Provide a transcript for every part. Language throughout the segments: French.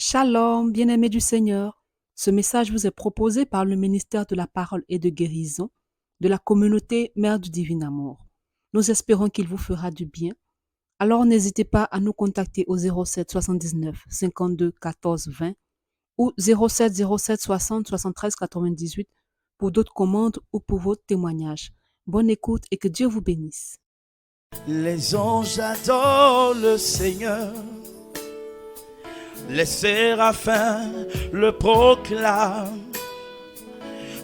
Shalom, bien-aimés du Seigneur. Ce message vous est proposé par le ministère de la Parole et de Guérison de la communauté Mère du Divin Amour. Nous espérons qu'il vous fera du bien. Alors n'hésitez pas à nous contacter au 07 79 52 14 20 ou 07 07 60 73 98 pour d'autres commandes ou pour vos témoignages. Bonne écoute et que Dieu vous bénisse. Les anges adorent le Seigneur, les séraphins le proclament,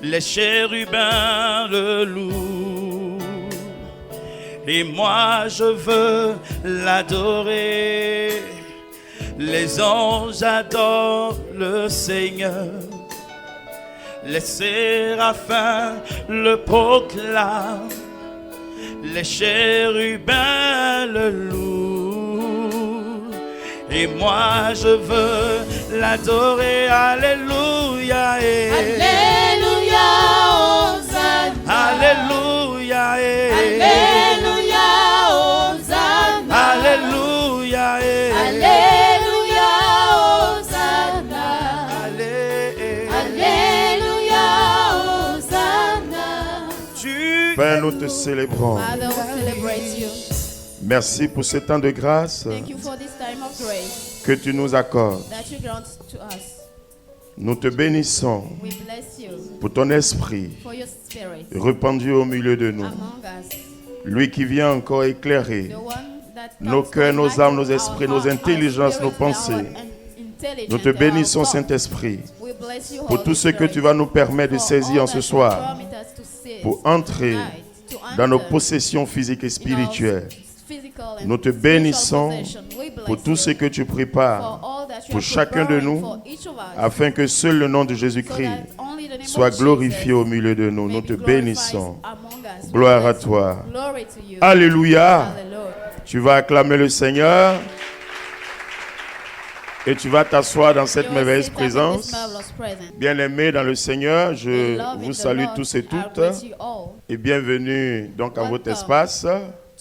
les chérubins le louent, et moi je veux l'adorer. Les anges adorent le Seigneur, les séraphins le proclament, les chérubins le louent, et moi je veux l'adorer. Alléluia, Alléluia, Hosanna. Alléluia, Alléluia, Hosanna. Alléluia, Alléluia, Hosanna. Alléluia, Hosanna. Père, nous te célébrons. Father, we celebrate you. Merci pour ce temps de grâce Thank you for this time of grace que tu nous accordes. that you grant to us. Nous te bénissons We bless you pour ton esprit for your spirit répandu au milieu de nous. among us. Lui qui vient encore éclairer The one that nos comes cœurs, to nos enlighten âmes, nos our esprits, nos heart, our intelligences, nos spirit, pensées. our intelligence, Nous te our bénissons, thought. Saint-Esprit, We bless you, pour Holy tout ce que Spirit, tu vas nous permettre de for saisir all en ce that soir, you permit us to see pour entrer tonight, to dans nos enter possessions physiques et in our spirituelles. physical and Nous te spiritual bénissons possession. We bless pour tout you ce que tu for prépares all that you pour are chacun de preparing nous, for each of us, afin que seul le nom de so Jésus-Christ that only the name soit of glorifié Jesus au milieu de nous. may Nous be te glorified bénissons. among us. We Gloire à bless you. toi. Glory to you. Alléluia. Hallelujah. Tu vas acclamer le Seigneur et tu vas t'asseoir dans cette You will merveilleuse sit down in this présence. marvelous presence. Bien-aimés dans le Seigneur, je Beloved in vous the salue Lord, tous et I toutes greet you all et bienvenue donc à votre Welcome. espace.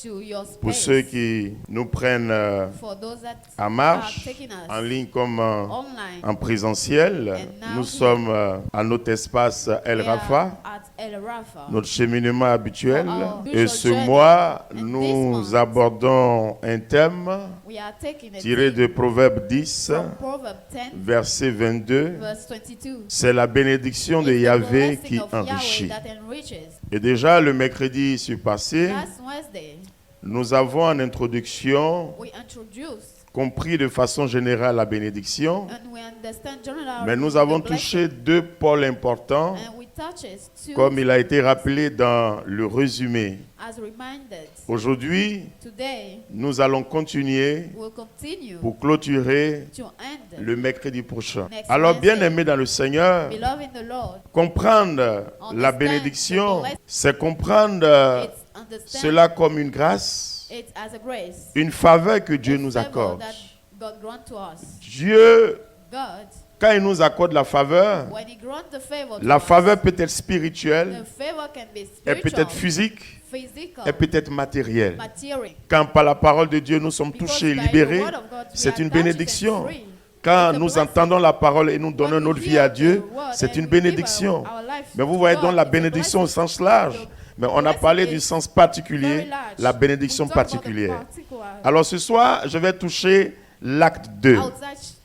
to your Pour space. ceux qui nous prennent For those that en are marche, taking us en ligne comme online, en présentiel, And now nous here, sommes à notre espace El we are Rafa, at El Rafa. notre cheminement habituel. For our Et usual ce journey. mois, And nous this month, abordons un thème we are taking a tiré theme de Proverbe 10, from Proverbs 10, verset 22. verse 22. C'est la bénédiction de It's the Yahvé blessing qui of Yahweh enrichit. that enriches. Et déjà, le mercredi surpassé, Last Wednesday, nous avons en introduction we introduced compris de façon générale la bénédiction, and we understand general mais nous avons the blessing, touché deux pôles importants, and we touches two comme il a été rappelé dans le résumé. as reminded. Aujourd'hui, Today, nous allons continuer we'll continue pour clôturer to end. le mercredi prochain. Next Alors, Wednesday. bien-aimés dans le Seigneur, Beloved in the Lord, comprendre la Understand bénédiction, the blessing. c'est comprendre it's understand cela comme une grâce, it as a grace. une faveur que Dieu A nous favor accorde. that God grant to us. Dieu, God, quand il nous accorde la faveur, when He grant the favor to la us, faveur peut être spirituelle, the favor can be elle peut spiritual, être physique, physical, elle peut être matérielle. material. Quand par la parole de Dieu nous sommes Because touchés et by the libérés, word of God, we c'est are une touched and bénédiction. free. Quand It's a nous blessing. entendons la parole et nous donnons When we notre vie hear à Dieu, the word c'est and une we give bénédiction. our life Mais vous to voyez God, donc la it's a bénédiction au blessing. sens large. Mais on a blessing parlé is du sens particulier, very large. la bénédiction We talk about the particulière. particular. Alors ce soir, je vais toucher l'acte 2. I'll touch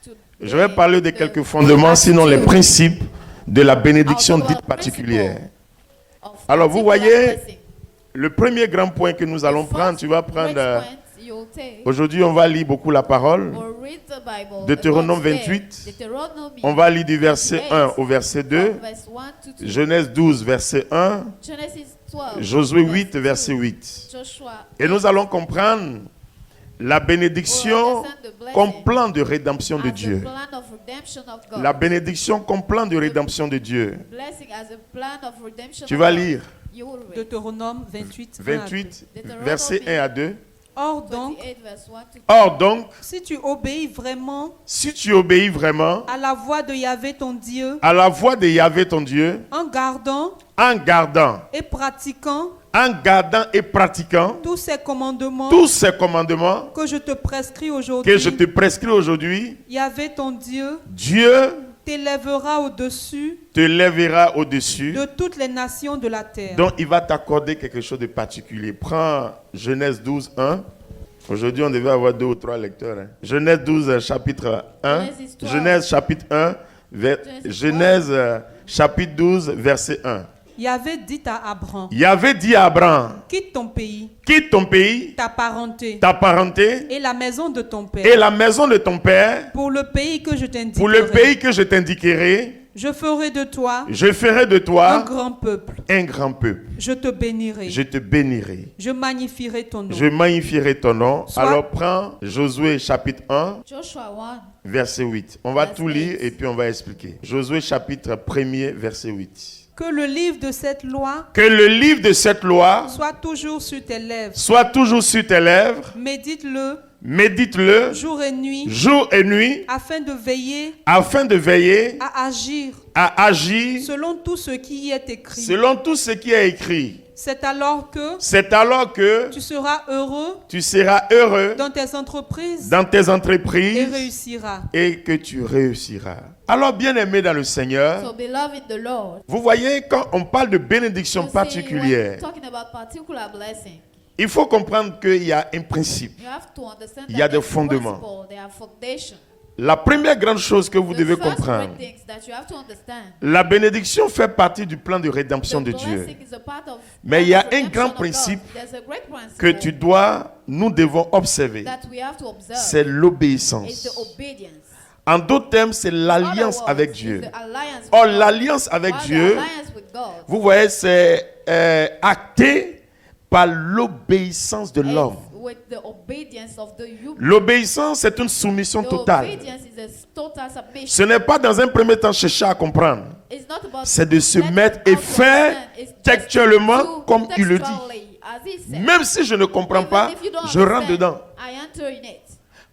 today Je vais parler de the quelques fondements, sinon les principes de la bénédiction I'll talk dite about particulière. of Alors vous particular voyez, blessing. le premier grand point que nous allons The prendre, first tu vas great prendre... point you'll take, Aujourd'hui, on va lire beaucoup la parole. or read the Bible, Deutéronome God's Word. 28. Deuteronomy On va lire du verset 1 au verset 2. from verse 1 to 2. Genèse 12, verset 1. Genesis 12, Josué verse 8, 2. verset 8. Joshua Et nous allons comprendre la bénédiction comme plan de rédemption de as Dieu. a plan of redemption of God. La bénédiction comme plan de rédemption de Dieu. Blessing as a plan of redemption Tu of vas God. lire You will read. Deutéronome 28, 28, verset 1 à 2. Or donc, 28 verse 1 to 2. Or donc, si tu obéis vraiment si tu obéis vraiment à la voix de Yahvé ton Dieu, à la voix de Yahvé ton Dieu, en gardant en gardant, et pratiquant en gardant et pratiquant tous ces commandements tous ces commandements que je te prescris que aujourd'hui, je te prescris aujourd'hui, Yahvé ton Dieu Dieu t'élèvera au-dessus te lèvera au-dessus, de toutes les nations de la terre. dont il va t'accorder quelque chose de particulier. Prends Genèse 12, 1. Aujourd'hui, on devait avoir 2 ou 3 lecteurs. Hein. Genèse 12, chapitre 1. Genèse chapitre 1. Genèse chapitre 12, verset 1. Yahvé dit à Abraham, Yahvé dit à Abraham, quitte ton pays, quitte ton pays, ta parenté ta parenté et la maison de ton père et la maison de ton père pour le pays que je t'indiquerai. pour le pays que je t'indiquerai. Je ferai de toi Je ferai de un toi grand peuple. un grand peuple. Je te bénirai. Je te bénirai. Je magnifierai ton nom. Je magnifierai ton nom. Soit- Alors prends Josué chapitre 1, Joshua 1. verset 8. On va Verset tout lire 8. et puis on va expliquer. Josué chapitre 1er, verset 8. Que le livre de cette loi Que le livre de cette loi soit toujours sur tes lèvres. soit toujours sur tes lèvres. Médite-le Médite-le jour et nuit jour et nuit afin de veiller afin de veiller à agir à agir selon tout ce qui y est écrit. selon tout ce qui est écrit. C'est alors que C'est alors que tu seras heureux tu seras heureux dans tes entreprises dans tes et entreprises réussiras. et que tu réussiras. Alors, bien-aimés dans le Seigneur, So beloved in the Lord. vous voyez, quand on parle de bénédiction You see, particulière, when talking about particular blessing, il faut comprendre qu'il y a un principe. you have to understand Il y a that des there's fondements. principle, there are foundation. La première grande chose que vous The devez first comprendre, great things that you have to understand. la bénédiction fait partie du plan de rédemption The de Dieu. blessing is a part of Mais il y a plan of un grand redemption of God. principe There's a great principle que nous devons observer. that we have to observe. C'est It's l'obéissance. the obedience. En d'autres termes, c'est l'alliance In other avec words, Dieu. it's the alliance with Or, God. l'alliance avec Or the Dieu, alliance with God vous voyez, c'est acté par l'obéissance de is l'homme. with the obedience of the human. L'obéissance, c'est une soumission The totale. obedience is a total submission. Ce n'est pas dans un premier temps chercher à comprendre. It's not about C'est de se letting mettre out et to faire understand. It's just textuellement to comme il le dit. textually, as he said. Même si je ne comprends Even pas, if you don't je rentre understand, dedans. I enter in it.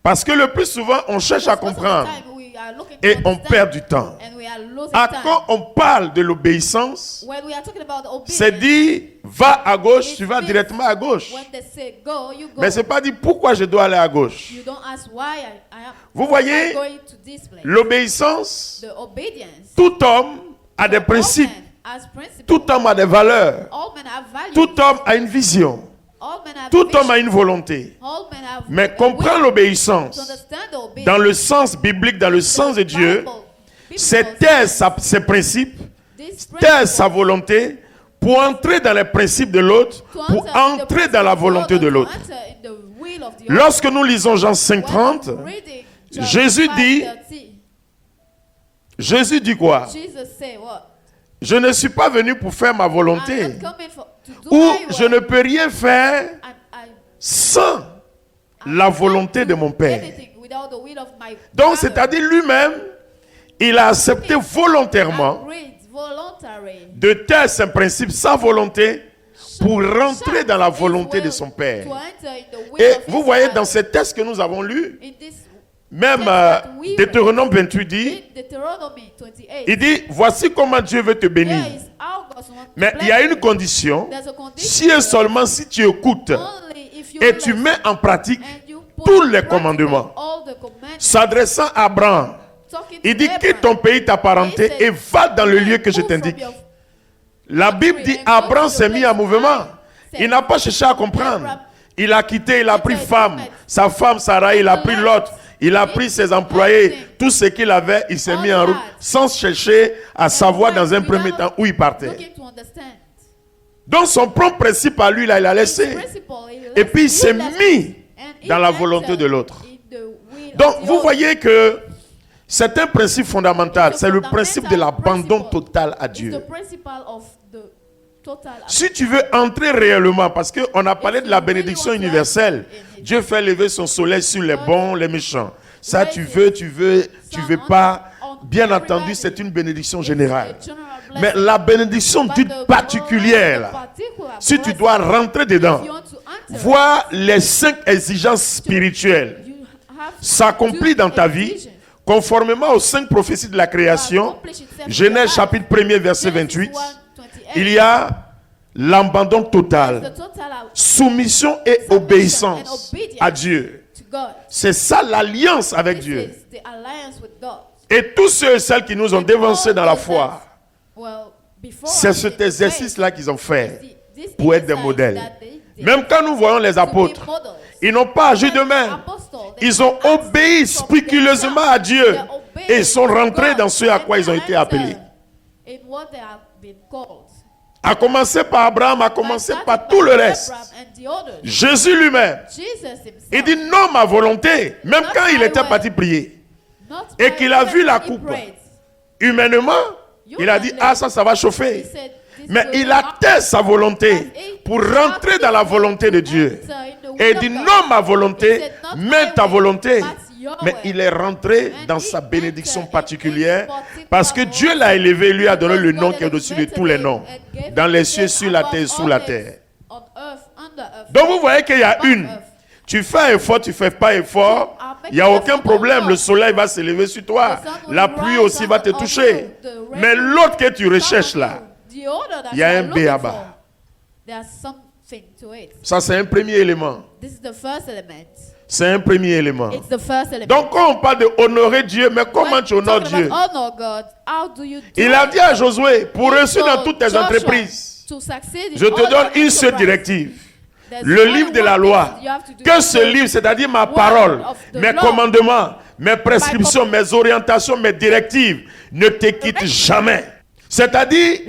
Parce que le plus souvent, on cherche à Because most of the comprendre time we are looking to et on understand, perd du temps. and we are losing Ah, time. quand on parle de l'obéissance, When we are talking about obedience, c'est dit, va à gauche, it tu vas means directement à gauche. when they say go, you go. Mais c'est pas dit pourquoi je dois aller à gauche. You don't ask why I am Vous voyez, going to this place. l'obéissance, The obedience. tout homme a des principes, All men has principles. tout homme a des valeurs, All men have values. tout homme a une vision, All men have tout vision. homme a une volonté. All men have Mais a comprendre will. l'obéissance To understand the obedience. dans le sens biblique, dans le sens de Dieu, Bible c'est taire ses principes, This taire principle sa volonté pour entrer dans les principes de l'autre, to pour enter in the entrer dans la principle of volonté God, de to l'autre. enter in the will of the other. Lorsque nous lisons Jean When 5:30, I'm reading John Jésus dit- 5:30, Jésus dit quoi? Jesus say what? Je ne suis pas venu pour faire ma I'm volonté, not coming to do ou my je will. ne peux rien faire And I sans la volonté de mon Père. anything without the will of my Donc, Father. c'est-à-dire lui-même, il a accepté volontairement Agreed, voluntary. de taire ses principes, sa volonté, pour rentrer dans la volonté de son Père. To enter in the will Et of vous his voyez Father. dans ces textes que nous avons lus, In this même Deutéronome 28 dit, in Deuteronomy 28, il dit, voici comment Dieu veut te bénir. here is how God wants to Mais bless il y a you. une condition, There's a condition. si et seulement si tu écoutes Only if you et tu listen mets en pratique and you put tous in les practice commandements. all the commandments. S'adressant à Abraham, Talking il to dit, Abraham. quitte ton pays, ta parenté, et va dans le lieu que je Move from t'indique. your La Bible dit, Abraham s'est mis en mouvement. Il n'a pas cherché à comprendre. Il a quitté, il a pris femme, sa femme Sarah, il a pris l'autre, il a pris ses employés, tout ce qu'il avait, il s'est mis en route, sans chercher à savoir dans un premier temps où il partait. looking to understand. Donc son propre principe à lui, là, il a laissé. Et puis il s'est mis dans la volonté de l'autre. Donc vous voyez que c'est un principe fondamental, c'est le principe de l'abandon total à Dieu. Si tu veux entrer réellement, parce qu'on a parlé de la bénédiction universelle, Dieu fait lever son soleil sur les bons, les méchants. Ça, tu veux pas. Bien entendu, c'est une bénédiction générale. Mais la bénédiction dite particulière, là, si tu dois rentrer dedans, voir les 5 exigences spirituelles s'accomplir dans ta vie, conformément aux 5 prophéties de la création. Genèse chapitre 1er, verset 28. Il y a l'abandon the total, total soumission et submission and obéissance obedience à Dieu. to God. C'est ça l'alliance avec This Dieu. is the alliance with God. Et tous ceux et celles qui nous ont And dévancés all dans la those foi, that, well, before c'est us in cet the exercice-là qu'ils ont faith, fait this pour être des exercise modèles. that they did Même quand nous voyons les to be apôtres, models. ils n'ont pas agi d'eux-mêmes. Ils ont obéi scrupuleusement à Dieu et ils sont rentrés dans ce à quoi ils ont été appelés. À commencer par Abraham, à commencer par tout le reste. Jésus lui-même, il dit non ma volonté, même quand il était parti prier et qu'il a vu la coupe. Humainement, il a dit ah ça va chauffer. Mais il atteint sa volonté pour rentrer dans la volonté de Dieu. Et il dit non ma volonté, mais ta volonté. Mais il est rentré dans sa bénédiction particulière parce que Dieu l'a élevé, lui a donné le nom qui est au-dessus de tous les noms. Dans les cieux, sur la terre, sous la terre. Donc vous voyez qu'il y a une. Tu fais effort, tu ne fais pas effort, il n'y a aucun problème. Le soleil va s'élever sur toi. La pluie aussi va te toucher. Mais l'autre que tu recherches là, il y a un béaba. Ça, c'est un premier élément. C'est un premier élément. Donc, quand on parle de honorer Dieu, mais comment tu honores Dieu? Il a dit à Josué, pour réussir dans toutes tes entreprises, je te donne une seule directive. Le livre de la loi. Que ce livre, c'est-à-dire ma parole, mes commandements, mes prescriptions, mes orientations, mes directives, ne te quittent jamais. C'est-à-dire,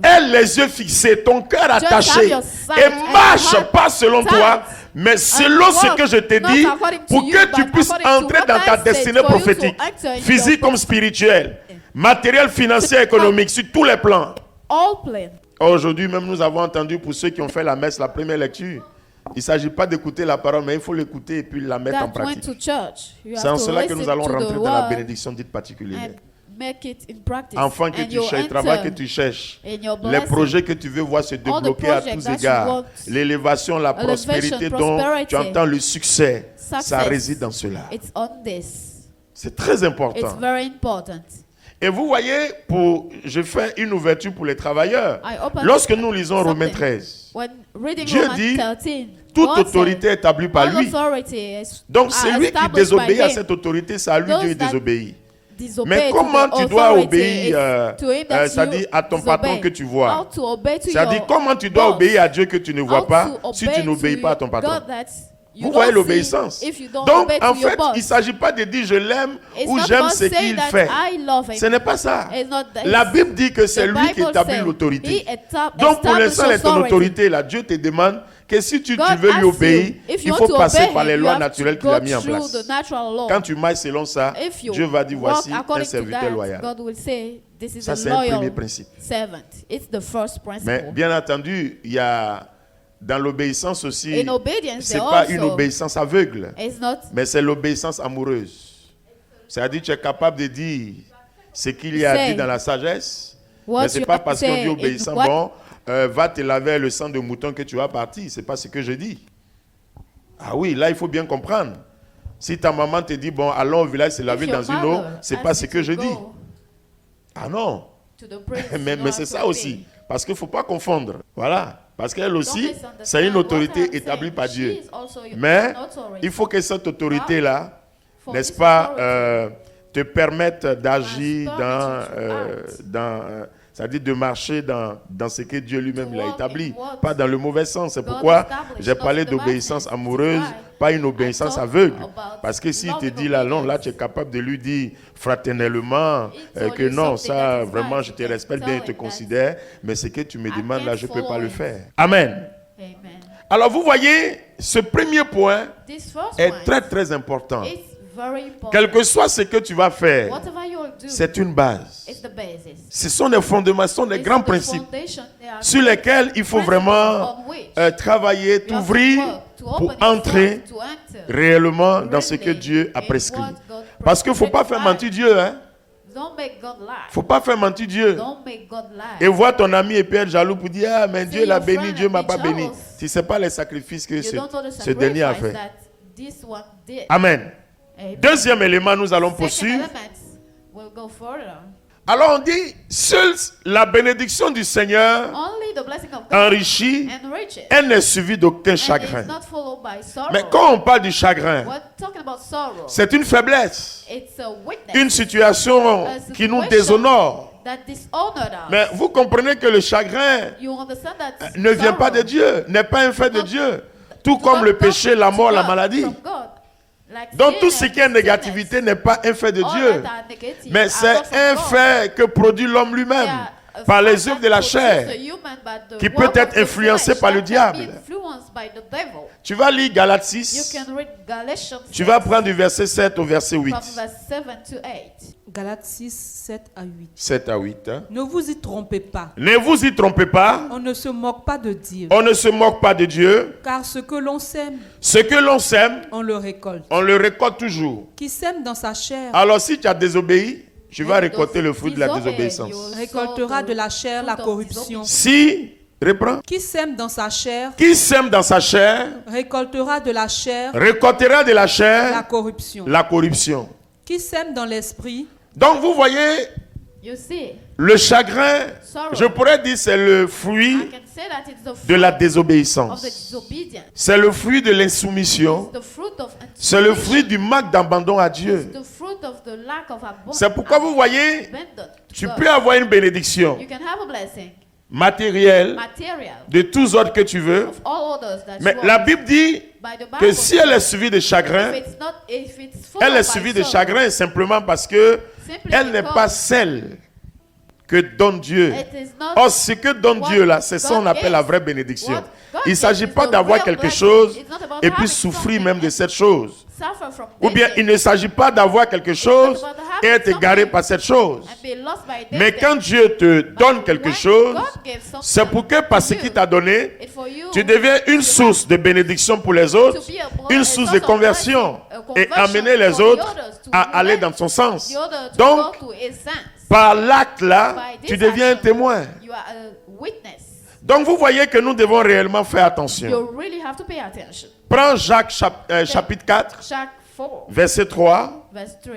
aie les yeux fixés, ton cœur attaché et marche pas selon toi, mais selon ce que je t'ai dit pour que tu puisses entrer dans ta destinée prophétique, physique comme spirituelle, matériel, financier, économique, sur tous les plans. Aujourd'hui même, nous avons entendu pour ceux qui ont fait la messe, la première lecture, il ne s'agit pas d'écouter la parole, mais il faut l'écouter et puis la mettre en pratique. C'est en cela que nous allons rentrer dans la bénédiction dite particulière. Enfant que tu cherches, travail que tu cherches, les projets que tu veux voir se débloquer à tous égards, l'élévation, la prospérité dont tu entends le succès, ça réside dans cela. C'est très important. Et vous voyez, je fais une ouverture pour les travailleurs. Lorsque nous lisons Romains 13, Dieu dit, toute autorité est établie par lui. Donc celui qui désobéit à cette autorité, c'est à lui Dieu désobéit. Mais comment tu dois obéir, c'est-à-dire à ton patron que tu vois? C'est-à-dire comment tu dois obéir à Dieu que tu ne vois pas si tu n'obéis pas à ton patron? Vous voyez l'obéissance. Donc, en fait, il ne s'agit pas de dire je l'aime ou j'aime ce qu'il fait. Ce n'est pas ça. La Bible dit que c'est lui qui établit l'autorité. Donc, pour l'instant, c'est ton autorité là. Dieu te demande que si tu veux lui obéir, il faut passer par les lois naturelles qu'il a mis en place. Quand tu marches selon ça, Dieu va dire voici un serviteur loyal. Ça, c'est un premier principe. Mais bien entendu, il y a dans l'obéissance aussi, ce n'est pas une obéissance aveugle, mais c'est l'obéissance amoureuse. C'est-à-dire tu es capable de dire ce qu'il y a dit dans la sagesse, mais ce n'est pas parce qu'on dit obéissant, bon, va te laver le sang de mouton que tu vas partir. Ce n'est pas ce que je dis. Ah oui, là il faut bien comprendre. Si ta maman te dit, bon, allons au village se laver dans une eau, ce n'est pas ce que je dis. Ah non. Mais c'est ça aussi. Parce qu'il ne faut pas confondre. Voilà. Parce qu'elle aussi, c'est une autorité établie par Dieu. Mais il faut que cette autorité-là, n'est-ce pas, te permette d'agir c'est-à-dire de marcher dans ce que Dieu lui-même l'a établi. Pas dans le mauvais sens. C'est pourquoi j'ai parlé d'obéissance amoureuse, pas une obéissance aveugle. Parce que s'il te dit là, non, là tu es capable de lui dire fraternellement que non, ça vraiment je te respecte bien, je te considère, mais ce que tu me demandes là, je ne peux pas le faire. Amen. Alors vous voyez, ce premier point est très très important. Quel que soit ce que tu vas faire, c'est une base. Ce sont des fondements, ce sont des grands principes sur lesquels il faut vraiment travailler, t'ouvrir pour entrer réellement dans ce que Dieu a prescrit. Parce qu'il ne faut pas faire mentir Dieu. Hein? Il ne faut pas faire mentir Dieu. Et voir ton ami et puis être jaloux pour dire, ah mais Dieu l'a béni, Dieu ne m'a pas béni. Tu ne sais pas les sacrifices que ce dernier a fait. Amen. Deuxième élément, nous allons poursuivre. Alors on dit, seule la bénédiction du Seigneur the blessing of God enrichie, and riches. elle n'est suivie d'aucun And chagrin. it's not followed by sorrow. Mais quand on parle du chagrin, We're talking about sorrow. c'est une faiblesse, It's a weakness une situation qui nous déshonore. that dishonored us. Mais vous comprenez que le chagrin You understand that ne vient pas de sorrow Dieu, n'est pas un fait de not- Dieu. Tout does comme not le come péché, la to mort, la God, maladie. from God. Like Donc sin tout ce and qui est négativité sickness, n'est pas un fait de all Dieu, that are negative mais are c'est not from un God. fait que produit l'homme They lui-même are a par les fact œuvres that de la produce chair. a human by the qui work peut être of the influencé flesh par le that can diable. be influenced by the devil. Tu vas lire Galates You 6, can read Galatians tu vas 6 prendre du verset 7 au verset 8. from verse 7 to 8. Galates 6, 7 à 8. 7 à 8. Hein. Ne vous y trompez pas. Ne vous y trompez pas, On ne se moque pas de Dieu. on ne se moque pas de Dieu. Car ce que l'on sème, Ce que l'on sème, on le récolte. on le récolte toujours. Qui sème dans sa chair Alors si tu as désobéi, tu vas And récolter le those fruit de la disobey, désobéissance. you will récoltera sow de la the chair la fruit of corruption. Si, reprends, Qui sème dans sa chair, qui sème dans sa chair, récoltera de la chair récoltera de la la chair corruption. la corruption. Qui sème dans l'esprit, Donc vous voyez, You see, le chagrin, sorrow. je pourrais dire c'est le I fruit can say that it's the de fruit la of the désobéissance. disobedience. C'est le fruit de l'insoumission. It's the fruit of C'est le anticipation. fruit du manque d'abandon à Dieu. It's the fruit of the lack of C'est pourquoi vous voyez, abandon to tu God. peux avoir une bénédiction You can have a blessing, matérielle material, de tous autres que tu veux. of all others that Mais you la want. Bible dit By the Bible, que si elle est suivie de chagrin, if it's full elle est of suivie by de sorrow, chagrin simplement parce que simply elle n'est because pas celle que donne Dieu. it is not Or, ce que donne what Dieu là, c'est ça God qu'on appelle gives. la vraie bénédiction. What God Il ne s'agit gives is pas the d'avoir real quelque blessing. chose It's not about et puis having souffrir something même de and cette chose. suffer from Ou bien this il ne s'agit pas d'avoir quelque chose et être égaré par cette chose. and be lost by this Mais thing. quand Dieu te donne quelque When chose, God gives something c'est pour que par ce to qu'il you, t'a donné, it's for you tu deviens une source de bénédiction pour les autres, to be a une a source source de of conversion blessing, et a amener conversion les for the autres others to à aller relate, dans son sens. the other to Donc, go to his sense. par l'acte là, By this tu deviens un action, témoin. You are a witness. Donc vous voyez que nous devons réellement faire attention. You really have to pay attention. Prends Jacques chapitre 4, Jacques 4, verset 3, verse 3,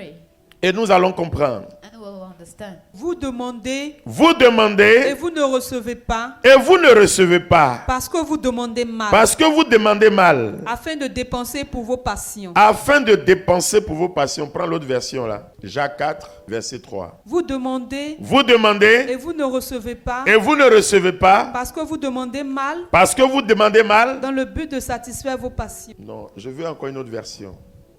et nous allons comprendre. and we'll understand. vous demandez Vous et demandez vous ne recevez pas et vous ne recevez pas, parce que vous demandez mal, parce que vous demandez mal, afin de dépenser pour vos passions. afin de dépenser pour vos passions. Prends l'autre version là. Jacques 4, verset 3. Vous demandez Vous et demandez vous ne recevez pas et vous ne recevez pas, parce que vous demandez mal parce que vous demandez mal. dans le but de satisfaire vos passions. Non, je veux encore une autre version.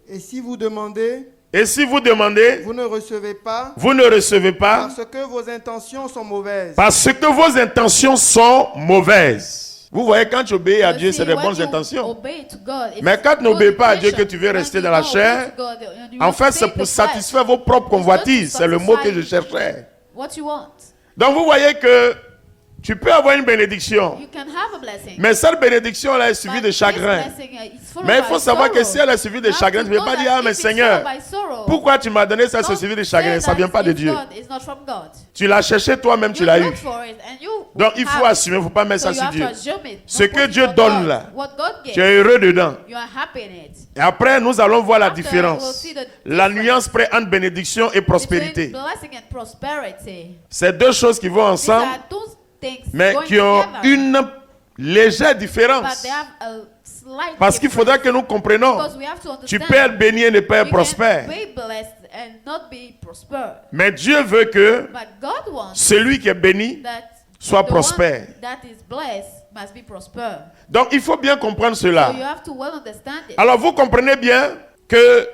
Et si vous demandez, Et si vous demandez, vous ne recevez pas, vous ne recevez pas, parce que vos intentions sont mauvaises. parce que vos intentions sont mauvaises. Vous voyez, quand tu obéis à You Dieu, see, c'est des when bonnes you intentions. obey to God, it's Mais quand tu n'obéis good pas à Dieu, intention. que tu veux When rester you dans la don't chair, obey to God, and you en fait, take c'est pour the flesh, satisfaire vos propres convoitises. C'est le mot que je cherchais. what you want. Donc, vous voyez que tu peux avoir une bénédiction. You can have a blessing. Mais cette bénédiction-là est suivie but de this chagrin. blessing, is followed Mais il by faut savoir que sorrow. si elle est suivie de You have chagrin, to tu ne peux know pas that dire, ah if mais it's Seigneur, followed by sorrow, pourquoi tu m'as donné ça, c'est don't suivi de say chagrin. Ça ne vient that pas de it's Dieu. God, it's not from God. Tu l'as cherché toi-même, tu You l'as eu. look for it and you Donc il faut have it. assumer, il ne faut pas mettre So ça you sur have Dieu. to assume it. Ce Don't que put Dieu it on donne God. là, What God gives, tu es heureux dedans. you are happy in it. Et après, nous allons voir la After, we'll différence. see the La difference nuance près entre bénédiction et prospérité. between blessing and prosperity. C'est deux choses qui vont These ensemble, are two things mais going qui ont together, une légère but différence. they have a slight Parce qu'il faudra que nous comprenions. because we have to Tu understand peux être béni et ne pas être you can prospère. be blessed and not be prosper. Mais Dieu veut que But God wants celui qui est béni that soit the prospère. one that is blessed must be prosper. Donc il faut bien comprendre So you cela. have to well understand it. Alors vous comprenez bien que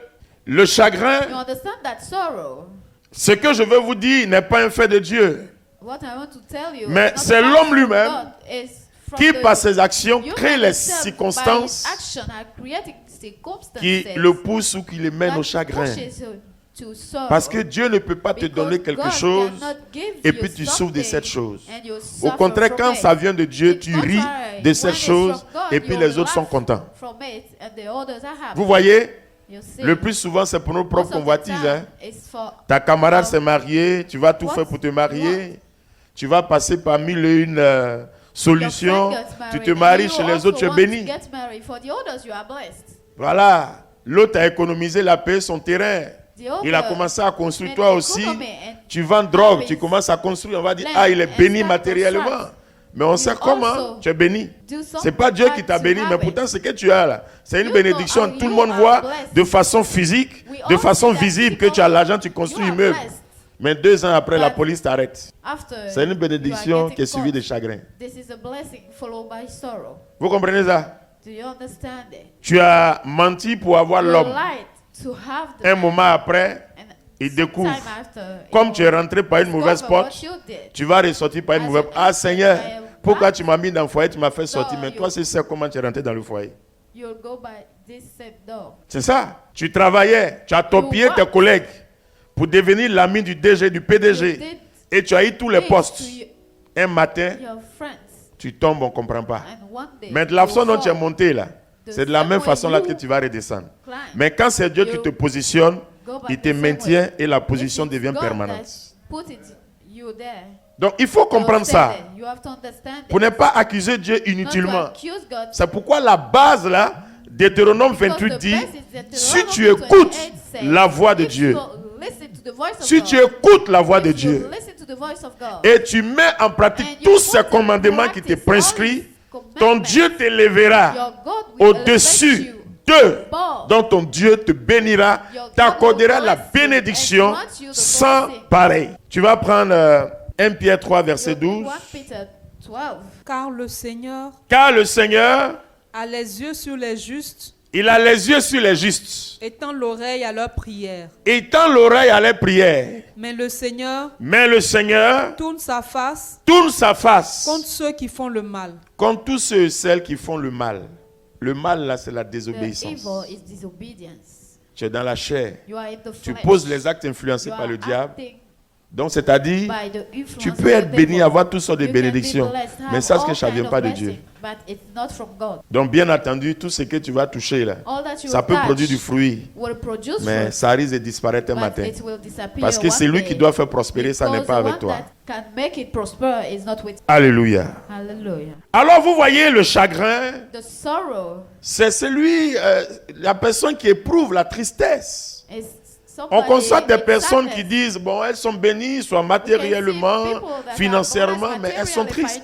le chagrin, You understand that sorrow. ce que je veux vous dire n'est pas un fait de Dieu, What I want to tell you mais is not c'est about l'homme lui-même God, it's from qui the par ses actions human crée les itself, by circonstances his action, are creating circumstances qui le poussent ou qui le mènent that au chagrin. pushes you to sorrow. Parce que Dieu ne peut pas te Because donner quelque God chose cannot give et you puis tu souffres de something cette chose. and you Au suffer contraire, from quand it. ça vient de Dieu, It's tu contrary. ris de When cette it's chose from God, et puis you les autres sont laugh contents. from it and the others are happy. Vous voyez, You see, le plus souvent c'est pour nos most propres of the convoitises. time, Hein. it's for Ta camarade for s'est mariée, tu vas tout what faire pour te you marier. Tu vas passer par mille et une your solutions. friend gets Tu married te and maries you chez les also autres, tu es want béni. to get married. For the others, you are blessed. Voilà. L'autre a économisé, il a payé son terrain. The Il a other commencé à construire. made Toi the aussi, economy and tu vends drogue, have tu his commences à construire. On va dire, land ah, il est and béni start matériellement. construct. Mais on sait comment tu es béni. C'est pas Dieu qui t'a béni, mais pourtant ce que tu as là, c'est une bénédiction. Tout le monde voit de façon physique, de façon visible que tu as l'argent, tu construis un immeuble. Mais 2 ans après, la police t'arrête. C'est une bénédiction qui est suivie de chagrin. Vous comprenez ça? Tu as menti pour avoir l'homme. Un moment après, il découvre. Comme tu es rentré par une mauvaise porte, tu vas ressortir par une mauvaise porte. Ah Seigneur, pourquoi tu m'as mis dans le foyer, tu m'as fait sortir, mais toi, c'est ça comment tu es rentré dans le foyer. C'est ça. Tu travaillais, tu as topié tes collègues pour devenir l'ami du DG, du PDG. Et tu as eu tous les postes. Un matin, tu tombes, on ne comprend pas. Mais de la façon dont tu es monté là, c'est de la même façon là que tu vas redescendre. Mais quand c'est Dieu qui te positionne, il te maintient et la position devient permanente. Donc il faut comprendre ça. Pour ne pas accuser Dieu inutilement. C'est pourquoi la base là, Deutéronome 28 dit, si tu écoutes la voix de Dieu, si tu écoutes la voix de Dieu et tu mets en pratique tous ces commandements qui te prescrivent, ton Dieu t'élèvera au-dessus d'eux, dont ton Dieu te bénira, t'accordera la bénédiction sans pareil. Tu vas prendre 1 Pierre 3, verset 12. Car le Seigneur a les yeux sur les justes, il a les yeux sur les justes, et tend l'oreille à leurs prières. et tend l'oreille à leurs prières. Mais le Seigneur tourne sa face contre ceux qui font le mal. contre tous ceux et celles qui font le mal. Le mal, là, c'est la désobéissance. Tu es dans la chair. Tu poses les actes influencés par le diable. Donc, c'est-à-dire, tu peux être béni, avoir toutes sortes de bénédictions. Mais ça, ça ne vient pas de Dieu. Donc, bien entendu, tout ce que tu vas toucher, là, ça peut produire du fruit. Mais ça risque de disparaître un matin. Parce que c'est lui qui doit faire prospérer, ça n'est pas avec toi. Alléluia. Alors, vous voyez, le chagrin, c'est celui, la personne qui éprouve la tristesse. On constate des personnes qui disent, bon, elles sont bénies, soit matériellement, financièrement, mais elles sont tristes.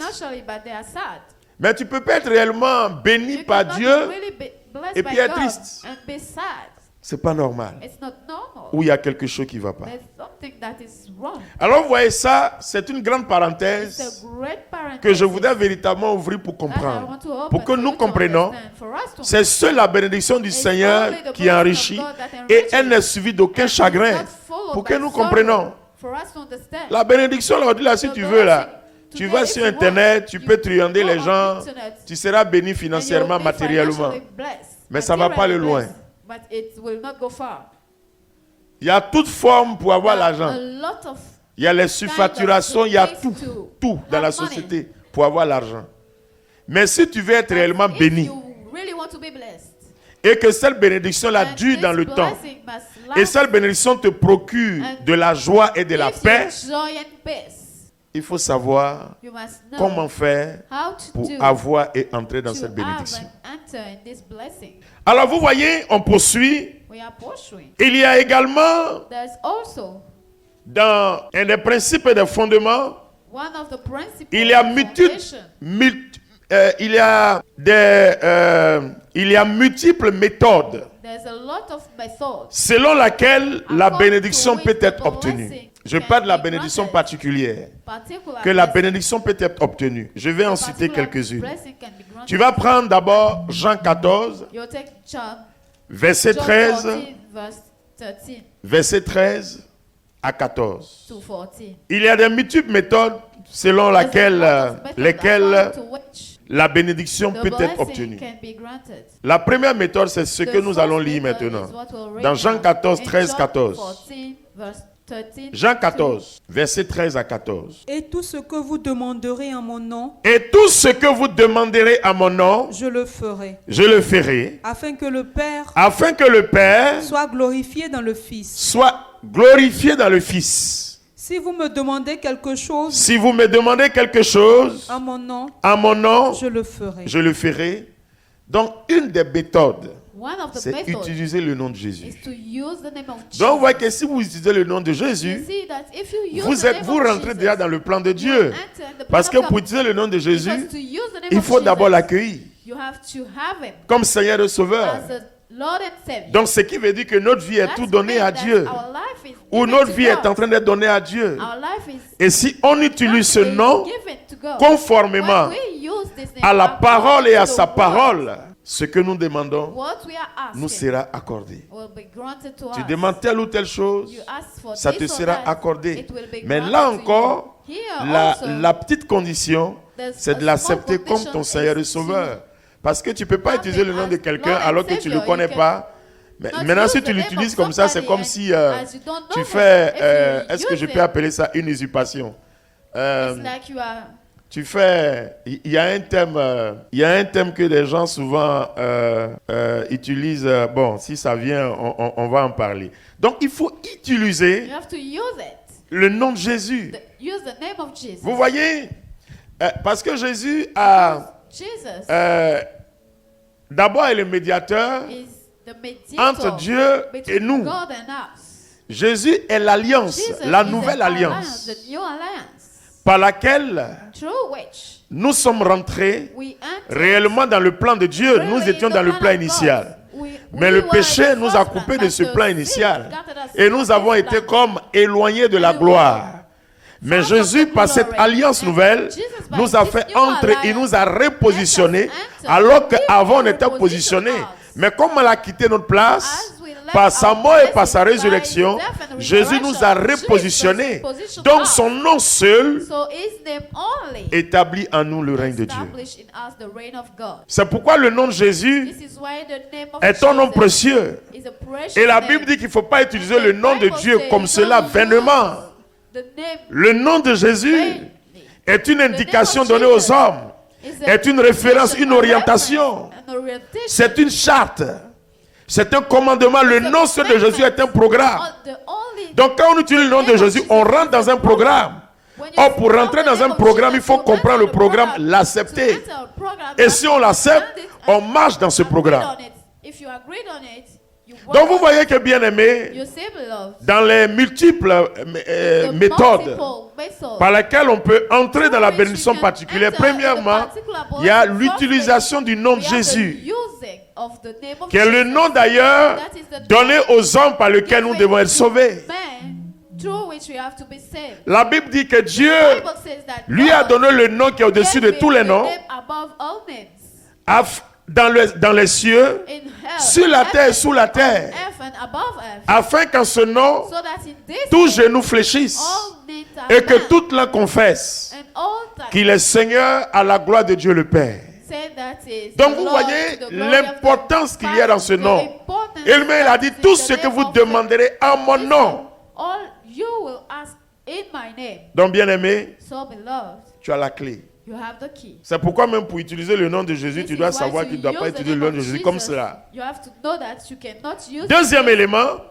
Mais tu peux pas être réellement béni par Dieu et puis être triste. C'est pas normal. Ou il y a quelque chose qui ne va pas. Alors vous voyez ça, c'est une grande parenthèse que je voudrais véritablement ouvrir pour comprendre. Pour que nous comprenions, c'est seule la bénédiction du Seigneur qui enrichit et elle n'est suivie d'aucun chagrin. Pour que nous comprenions. La bénédiction, là, si tu veux, là, tu vas sur Internet, tu peux triander les gens, tu seras béni financièrement, matériellement. Mais ça ne va pas le loin. Il y a toute forme pour avoir l'argent. Il y a les surfacturations, il y a tout dans la société pour avoir l'argent. Mais si tu veux être réellement béni, et que cette bénédiction-là dure dans le temps, et cette bénédiction te procure de la joie et de la paix, il faut savoir comment faire pour avoir et entrer dans cette bénédiction. Alors vous voyez, on poursuit. Il y a également dans un des principes et des fondements, il y a multiples méthodes selon laquelle la bénédiction peut être obtenue. Je parle de la bénédiction particulière, que la bénédiction peut être obtenue. Je vais en citer quelques-unes. Tu vas prendre d'abord Jean 14, verset 13 à 14. Il y a des multiples méthodes selon lesquelles la bénédiction peut être obtenue. La première méthode, c'est ce que nous allons lire maintenant. Dans Jean 14, 13, 14. Jean 14, verset 13 à 14. Et tout ce que vous demanderez en mon nom, et tout ce que vous demanderez à mon nom, je le ferai. Je le ferai. Afin que le Père soit glorifié dans le Fils. Soit glorifié dans le Fils. Si vous me demandez quelque chose, en mon nom, je le ferai. Je le ferai. Donc, une des méthodes one of the c'est methods utiliser le nom de Jésus. is to use the name of Jesus. Donc, vous voyez que si vous utilisez le nom de You Jésus, see that if you use vous the name of rentrez Jesus, déjà dans le plan de you Dieu. enter in the plan Parce of que God. pour utiliser le nom de Jésus, Because to use the name il of faut d'abord Jesus, l'accueillir you have to have him comme Seigneur et Sauveur. as the Lord and Savior. Donc, ce qui veut dire que notre vie est That tout donné à means that Dieu. our life is Ou given notre to vie est God. en train d'être donnée à Dieu. Our life is Et si on utilise ce given nom to God. conformément When we use this name à la according parole et à to sa the word, parole, ce que nous demandons what we are asking nous sera accordé. will be granted to Tu us. demandes telle ou telle chose, You ask for ça this te or sera that, accordé. it will be Mais granted là to you. encore, Here also, la petite condition, there's c'est a de small l'accepter comme condition ton Seigneur et is to Sauveur. Parce que tu ne peux pas have utiliser him le nom de as quelqu'un Lord and alors que tu ne le Savior. connais You can pas. Mais not maintenant, use si the tu name l'utilises of comme ça, c'est somebody comme and si as you don't know tu him. fais, If you est-ce que use je peux it, appeler ça une usurpation? it's like you are Tu fais, il y a un thème que les gens souvent utilisent. Bon, si ça vient, on va en parler. Donc, il faut utiliser you have to use it. le nom de Jésus. Use the name of Jesus. Vous voyez, parce que Jésus a Jesus d'abord est le médiateur is the mediator entre Dieu et between nous. God and us. Jésus est l'alliance, Jesus la is nouvelle the alliance, the new alliance, par laquelle through which nous sommes rentrés we enter réellement dans le plan de Dieu. really Nous in étions the dans le plan plan of God. initial. We Mais le were péché the nous a first coupés plan, de ce but plan the initial. sin scattered us Et from nous this avons plan. été comme éloignés de la gloire. Mais Some of Jésus, the par cette glory. alliance And nouvelle, Jesus, by nous a this fait new entrer, il alliance, nous a repositionnés, let us enter. alors We qu'avant on were était positionnés. repositioned. Mais comme elle a quitté notre place, As we left par sa our mort et par sa places by résurrection, his death and Jésus nous a resurrection, repositionnés. Jesus repositioned Donc us. son nom seul So his name only établit en nous le règne de Dieu. established in us the reign of God. C'est pourquoi le nom de Jésus This is why the name of est un nom Jesus précieux. is a precious Et la name. Bible dit qu'il ne faut pas utiliser And le the nom de Bible Dieu says comme cela don't vainement. use the name Le nom de Jésus vainly. est une The name indication of donnée aux Jesus hommes, is a est une référence, indication, une a orientation. reference, an orientation. C'est une charte. C'est un commandement. Le It's a nom seul de Jésus est un programme. The only Donc quand on utilise le nom de Jésus, on rentre dans un programme. when you Or, pour know rentrer the dans name un of programme, Jesus, il faut you comprendre enter le the programme, program. l'accepter. To enter a program, Et you si have on to l'accepte, understand it on and marche dans ce agree programme. on it. If you agreed on it, you work Donc vous on voyez que bien aimé, it. You say, beloved, dans les multiples the méthodes multiple methods par lesquelles on peut entrer dans la through which bénédiction you can particulière, enter in the premièrement, particular il y a blessing. l'utilisation du nom de We have the Jésus, using of the name of qui est le Jesus. nom d'ailleurs That is the donné name aux hommes par lequel nous given devons être to sauvés. men through which we have to be saved. La Bible dit que Dieu The Bible says that lui a God donné le nom qui est au-dessus de gave tous les him the noms, name above all names. dans les cieux, In hell, sur la terre et heaven, sous la terre, earth and above earth, afin qu'en ce nom, so that in this tous name, genoux fléchissent all knees are et que bowed, toute langue confesse and all tongues qu'il est Seigneur à la gloire de Dieu le Père. say that is Donc the vous Lord voyez to the glory of l'importance the qu'il y a dans ce Father. nom. The importance Et lui-même, il a dit, that is tout in ce the que name vous of demanderez en mon the- nom. all you will ask in my name. Donc bien aimé, So beloved, tu as la clé. you have the key. C'est pourquoi même pour utiliser le nom de Jésus, This tu is dois why savoir to que tu ne dois pas use the utiliser le name nom de of Jésus comme Jesus, cela. You have to know that you cannot use Deuxième it élément,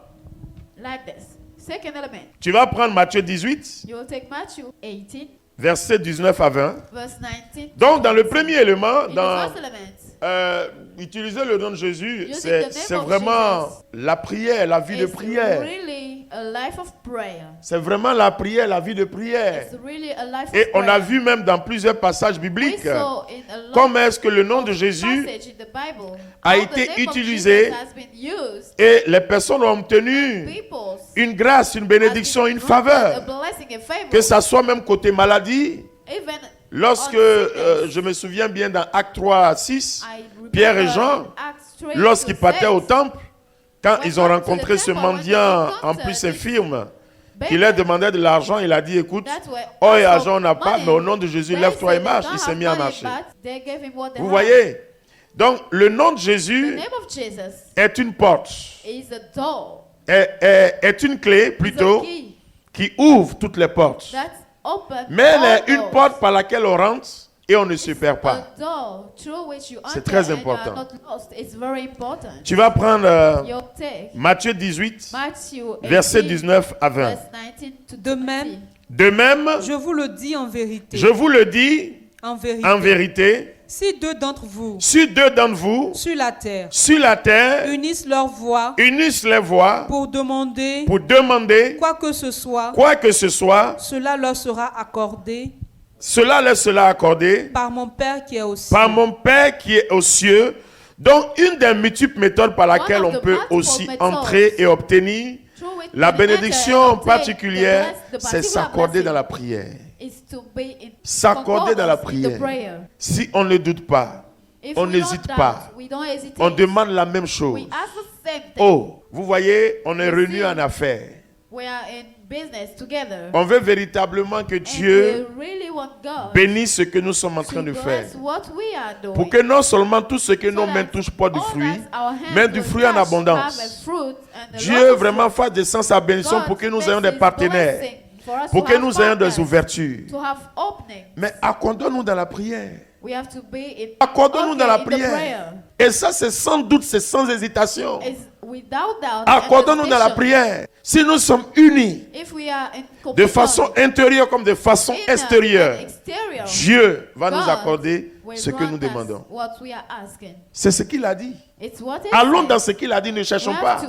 like this. Second element, tu vas prendre Matthieu 18, you will take Matthew 18, versets 19 à 20. verse 19. Donc dans le premier élément, In dans the first element, utiliser le nom de Jésus, Using c'est the name c'est of vraiment Jesus la prière, la vie de it's prière. really a life of prayer. C'est vraiment la prière, la vie de prière. It's really a life Et of on a prayer. vu même dans plusieurs passages We bibliques saw in a lot comment est-ce que le nom of de Jésus passage in the Bible, a how the été name of utilisé Jesus has been used, et les personnes ont obtenu people's une grâce, une bénédiction, une a faveur. blessing, a favor. Que ça soit même côté maladie. Even Lorsque, on sickness. je me souviens bien dans Actes 3 à 6, I remember Pierre et Jean, Acts 3 lorsqu'ils to partaient 6, au temple, quand when ils ont going to rencontré the ce temple, when mendiant they en encountered plus this infirme, beggar qui leur demandait de l'argent, il a dit, écoute, that were oh et also argent on n'a pas, money, mais au nom de Jésus, they lève-toi et said they marche. don't Il s'est have mis à money, marcher. but they gave him what they Vous had. voyez? Donc, le nom de The Jésus name of Jesus est une porte, is a door, est une clé is a plutôt, key qui ouvre toutes les portes. that opens Mais elle all est une doors. porte par laquelle on rentre et on ne se perd A pas. door through which you C'est enter très and you are important. not lost. It's very important. Tu vas prendre You take Matthieu 18, Matthew 18, versets 19 à 20. verse 19 to De 20. même, De même, je vous le dis en vérité. je vous le dis En vérité. en vérité, Si deux d'entre vous sur la terre unissent leurs voix unissent les voix pour demander quoi que ce soit, cela leur sera accordé par mon Père qui est au ciel. Donc, une des multiples méthodes par laquelle on peut aussi entrer et obtenir la bénédiction particulière, c'est s'accorder dans la prière. S'accorder dans la prière. Si on ne doute pas, on n'hésite pas, on demande la même chose. Oh, vous voyez, on est réunis en affaires. On veut véritablement que Dieu bénisse ce que nous sommes en train de faire. Pour que non seulement tout ce que nos mains touchent porte du fruit, mais du fruit en abondance. Dieu vraiment fasse descendre sa bénédiction pour que nous ayons des partenaires, pour que nous ayons des ouvertures. Mais accordons-nous dans la prière. Accordons-nous dans la prière. Et ça, c'est sans doute, c'est sans hésitation. Accordons-nous dans la prière. Si nous sommes unis de façon intérieure comme de façon extérieure, Dieu va nous accorder ce que nous demandons. C'est ce qu'il a dit. Allons dans ce qu'il a dit, ne cherchons pas.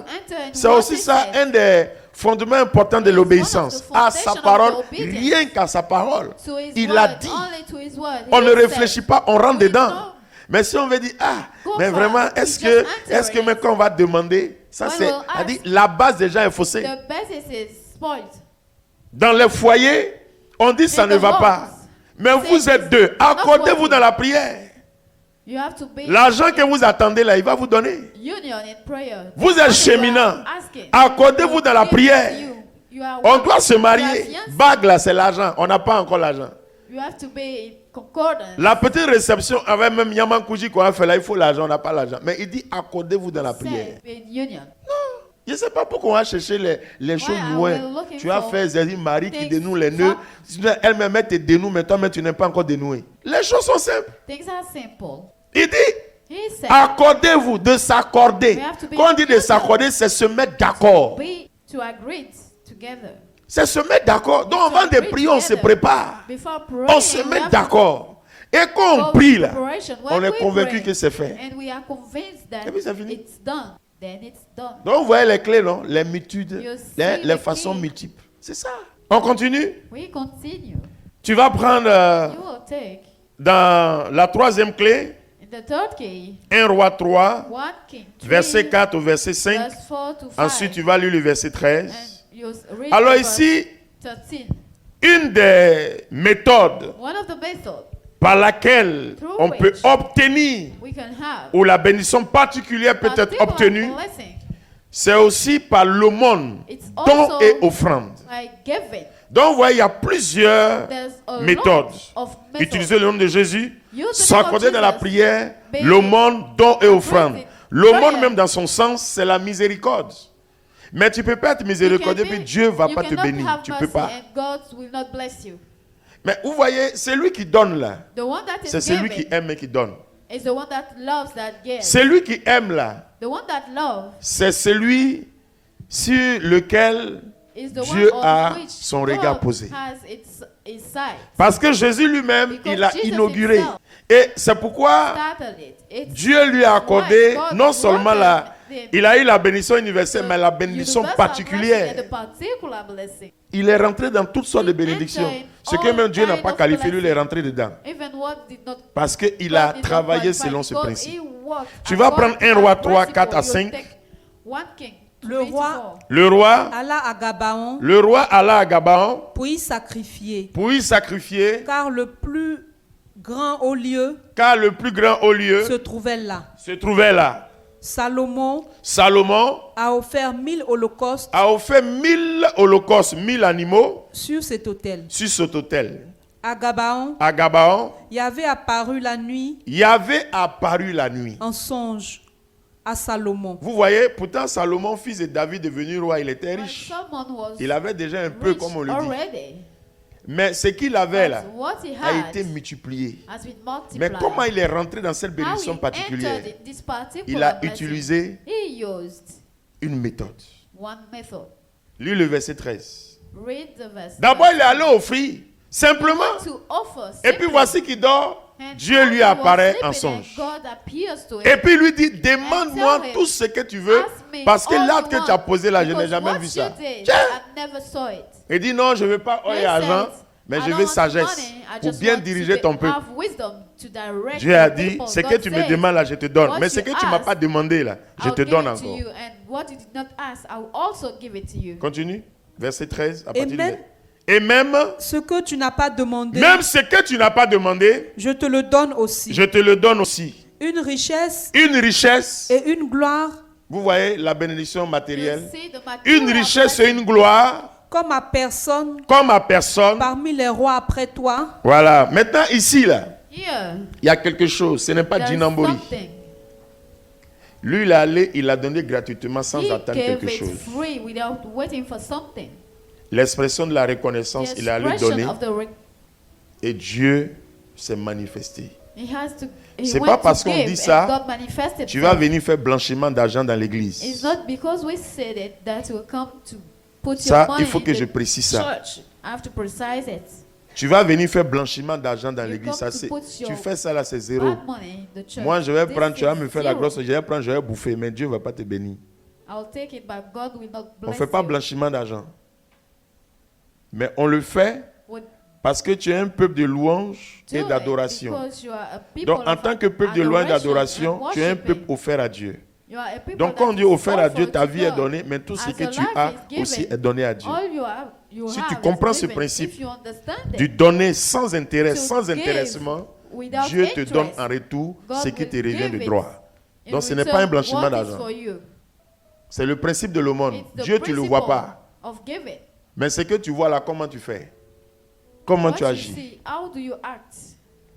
C'est aussi ça un des fondements importants de l'obéissance. À sa parole, rien qu'à sa parole. Il a dit. On ne réfléchit pas, on rentre dedans. Mais si on veut dire, mais vraiment, est-ce que même quand on va demander, ça c'est, a dit, la base déjà est faussée. Dans les foyers, on dit ça ne va pas. Mais vous êtes deux, accordez-vous dans la prière. L'argent que vous attendez là, il va vous donner. Vous êtes cheminant, accordez-vous dans la prière. On doit se marier. Bague là, c'est l'argent, on n'a pas encore l'argent. La petite réception avec même Yamankuji qu'on a fait là, il faut l'argent, on n'a pas l'argent. Mais il dit accordez-vous dans la prière. Non, je ne sais pas pourquoi on va chercher les choses loin. Tu as fait Zélie Marie qui dénoue les nœuds. Elle-même met tes dénoues, mais toi-même tu n'es pas encore dénoué. Les choses sont simples. Il dit accordez-vous, de s'accorder. Quand on dit de s'accorder, c'est se mettre d'accord. C'est se mettre d'accord. Donc avant de prier, on se prépare. On se met d'accord. Et quand on prie là, on est convaincu que c'est fait. Et puis c'est fini. Donc vous voyez les clés, non? Les multitudes, les façons multiples. C'est ça. On continue? Tu vas prendre dans la troisième clé, 1 Roi 3, verset 4 au verset 5. Ensuite tu vas lire le verset 13. Alors ici, une des méthodes par laquelle on peut obtenir, ou la bénédiction particulière peut être obtenue, c'est aussi par l'aumône, don et offrande. Donc vous voyez, il y a plusieurs méthodes. Utiliser le nom de Jésus, s'accorder dans la prière, l'aumône, don et offrande. L'aumône même dans son sens, c'est la miséricorde. Mais tu ne peux pas être miséricordieux et Dieu ne va pas te bénir. Tu ne peux pas. Mais vous voyez, c'est lui qui donne là. C'est celui qui aime et qui donne. Celui qui aime là, c'est celui sur lequel Dieu a son regard posé. Parce que Jésus lui-même, il a inauguré. Et c'est pourquoi Dieu lui a accordé non seulement il a eu la bénédiction universelle, mais la bénédiction particulière. Il est rentré dans toutes sortes de bénédictions. Ce que même Dieu n'a pas qualifié, lui, il est rentré dedans. Parce qu'il a travaillé selon ce principe. Tu vas prendre 1 Roi 3, 4 à 5. Le roi alla à Gabaon pour y sacrifier. Car le plus grand haut lieu se trouvait là. Salomon a offert 1000 holocaustes. 1000 animaux sur cet autel. À Gabaon, il y avait apparu la nuit. En songe à Salomon. Vous voyez, pourtant Salomon, fils de David, devenu roi, il était riche. Il avait déjà un peu, comme on le dit. Mais ce qu'il avait là a été multiplié. Mais comment il est rentré dans cette bénédiction particulière? Il a utilisé une méthode. Lis le verset 13. D'abord, il est allé offrir simplement. Et puis voici qu'il dort And Dieu lui he was apparaît sleeping en and songe. God appears to him. Et puis il lui dit, demande-moi tell him, tout ce que tu veux, Ask me parce que all l'acte you que tu as want, posé là, je n'ai because jamais what vu you ça. did, Tiens. I never saw it. Il dit, non, je ne veux pas or He et argent, said, mais I je don't veux want sagesse money, I pour just bien want to diriger be- ton peuple. have wisdom to direct Dieu a your dit, people. ce que God tu me said, demandes là, je te donne. what Mais ce you que tu ne m'as ask, pas demandé là, je I'll te give donne it to encore. you, and what you did not ask, I will also give it to you. Continue. Verset 13. À Et partir du même- verset. Et même Ce que tu n'as pas demandé, ce que tu n'as pas demandé, je te le donne aussi. je te le donne aussi. Une richesse Une richesse, et une gloire vous voyez la bénédiction You matérielle. see the Une material richesse et blessing une gloire comme à personne comme à personne. parmi les rois après toi. Voilà. Maintenant ici là, here. il y a quelque chose. Ce n'est pas There's Djinambori. something. Lui il est allé, il a donné gratuitement sans He attendre gave quelque it chose. free without waiting for something. L'expression de la The reconnaissance, il a lui expression donné of the et Dieu s'est manifesté. he has to. He C'est went pas to parce qu'on give dit and ça, God manifested Tu vas himself. venir faire blanchiment d'argent dans It's l'église. not because we said it that will come to put Ça, your money il faut que in je the précise ça. church. I have to precise it. Tu vas venir faire blanchiment d'argent dans You l'église. come Ça, to c'est, put tu your fais ça là, c'est zéro. Bad money in the church. Moi, je vais This prendre, tu vas is me faire la zero. grosse, je vais prendre, je vais bouffer, mais Dieu ne va pas te bénir. I'll take it, but God will not On ne bless fait pas you. blanchiment d'argent. Mais on le fait Would parce que tu es un peuple de louange do et it d'adoration. because you are a people Donc, en of tant que peuple de louange et adoration d'adoration, and tu es un worshiping. peuple offert à Dieu. You are a people Donc, quand on that dit is offert à offered Dieu, ta to vie est God. donnée, mais tout ce As que your tu life as is aussi given, est donné à Dieu. All you Si have tu is comprends ce given. principe If you understand Du it, donner sans intérêt, to sans give intéressement, without Dieu te donne interest, en retour God ce qui will te revient give de it droit. in Donc ce n'est return pas un blanchiment what is d'argent. for you. C'est le principe de l'aumône. It's the Dieu, tu ne le vois principle pas. of giving. Mais ce que tu vois là, comment tu fais? Comment What tu you agis? see, how do you act?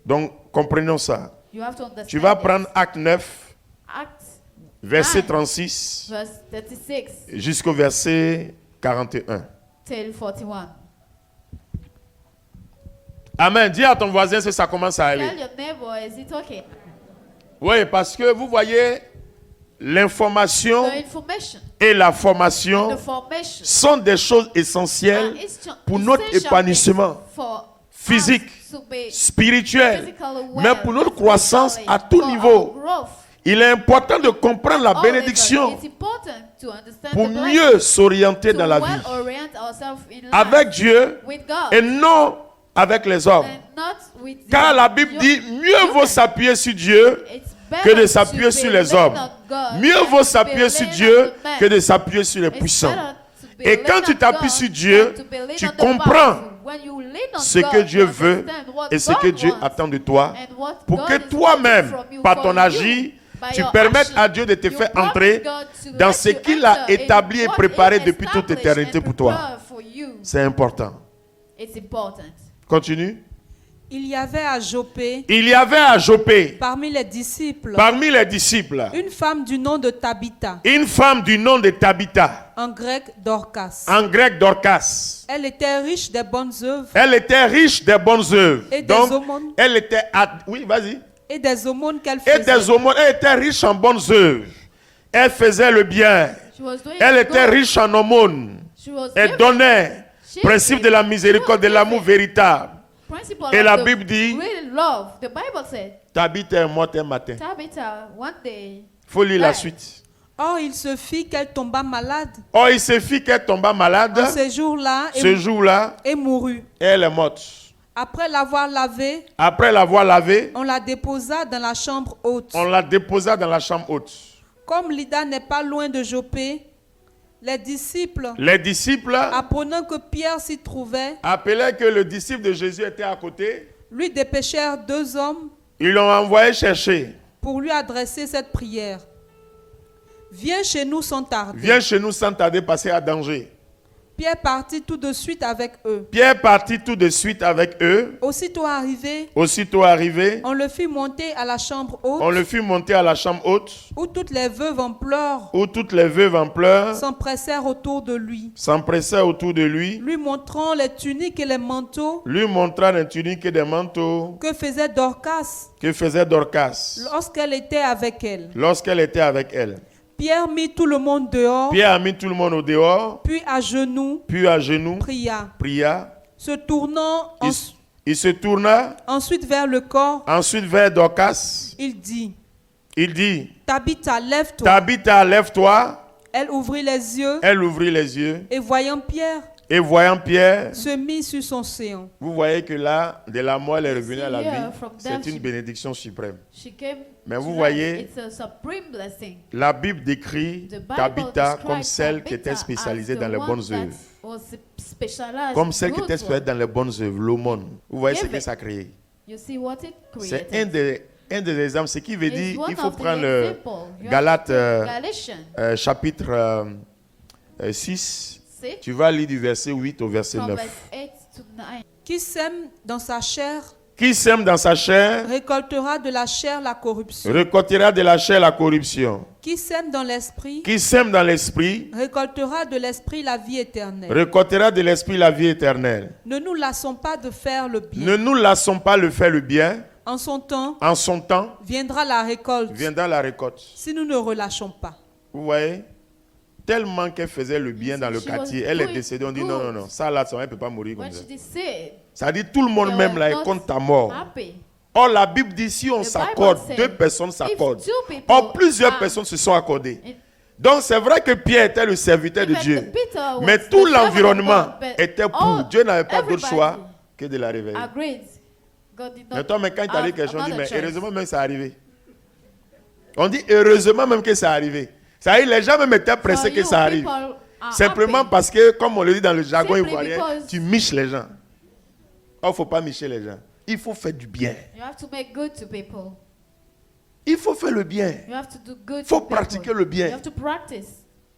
Donc, comprenons ça. You have to understand Tu vas it. prendre Acte 9, Acts verset 9, 36, verse 36 jusqu'au verset 41. till 41. Amen. Dis à ton voisin si ça commence à Tell aller. your neighbor, is it okay? Oui, parce que vous voyez, l'information The information, et la formation the formation sont des choses essentielles pour notre épanouissement physique, spirituel, mais pour notre croissance à tout niveau. Il est important de comprendre la bénédiction pour mieux s'orienter dans la vie avec Dieu et non avec les hommes. Car la Bible dit, mieux vaut s'appuyer sur Dieu que de s'appuyer sur les hommes. Mieux vaut s'appuyer sur Dieu que de s'appuyer sur les puissants. Et quand tu t'appuies sur Dieu, tu comprends ce que Dieu veut et ce que Dieu attend de toi pour que toi-même, par ton agir, tu permettes à Dieu de te faire entrer dans ce qu'il a établi et préparé depuis toute éternité pour toi. C'est important. Continue. Il y avait à Joppé, parmi les disciples, une femme du nom de Tabitha, en grec Dorcas. Elle était riche des bonnes œuvres et des Donc, aumônes, elle était... Oui, vas-y. et des aumônes qu'elle Et faisait. des aumônes. Elle était riche en bonnes œuvres. Elle faisait le bien. Elle était riche en aumônes. Elle donnait. Principe de la miséricorde, de l'amour véritable. Et la Bible dit, Tabitha est morte un matin. Il faut lire la suite. Or, il se fit qu'elle tomba malade Oh, il suffit qu'elle tomba malade en ce jour-là ce jour-là. et mourut. Et elle est morte. Après l'avoir lavée, Après l'avoir lavée, on la déposa dans la chambre haute. on la déposa dans la chambre haute. Comme Lydda n'est pas loin de Joppé, les disciples, apprenant que Pierre s'y trouvait, appelaient que le disciple de Jésus était à côté. lui dépêchèrent 2 hommes Ils l'ont envoyé chercher. pour lui adresser cette prière. Viens chez nous sans tarder. Viens chez nous sans tarder, passer à danger. Pierre partit tout de suite avec eux. Aussitôt arrivé, on le fit monter à la chambre haute, où toutes les veuves en pleurs s'empressèrent autour de lui, lui montrant les tuniques et les manteaux que faisait Dorcas lorsqu'elle était avec elle. Pierre mit tout le monde dehors, puis à genoux, pria. Se tournant Il se tourna. Ensuite vers le corps. Ensuite vers Dorcas. Il dit. Tabitha, lève-toi. Tabitha, lève-toi. Elle ouvrit les yeux. Elle ouvrit les yeux. Et voyant Pierre. Se mit sur son séant. Vous voyez que là, de la mort, elle est revenue à la vie. C'est une bénédiction suprême. Mais vous voyez, la Bible décrit Tabitha comme celle qui était spécialisée dans les bonnes œuvres. Comme celle qui était spécialisée dans les bonnes œuvres, l'aumône. Vous voyez ce que ça a créé. C'est un des exemples. Ce qui veut dire, il faut prendre le Galates chapitre 6. Tu vas lire du verset 8 au verset 9. Qui sème dans sa chair récoltera de la chair la corruption. Qui sème dans l'esprit récoltera de l'esprit la vie éternelle. Ne nous lassons pas de faire le bien. En son temps, viendra la récolte. Si nous ne relâchons pas. Vous voyez? Tellement qu'elle faisait le bien dans le quartier, elle est décédée. On dit non, ça là, ça ne peut pas mourir comme ça. Ça dit tout le monde même là, il compte ta mort. Or, la Bible dit si on s'accorde, 2 personnes s'accordent. Or, plusieurs personnes se sont accordées. Donc, c'est vrai que Pierre était le serviteur de Dieu. Mais tout l'environnement était pour. Dieu n'avait pas d'autre choix que de la réveiller. Mais toi, quand il t'arrive quelque chose, on dit mais heureusement même que ça arrivé. On dit heureusement même que ça arrivé. Ça arrive, les gens même étaient pressés que ça arrive. Simplement parce que, comme on le dit dans le jargon ivoirien, tu miches les gens. Or, il ne faut pas micher les gens. Il faut faire du bien. Il faut faire le bien. Il faut pratiquer le bien. Il ne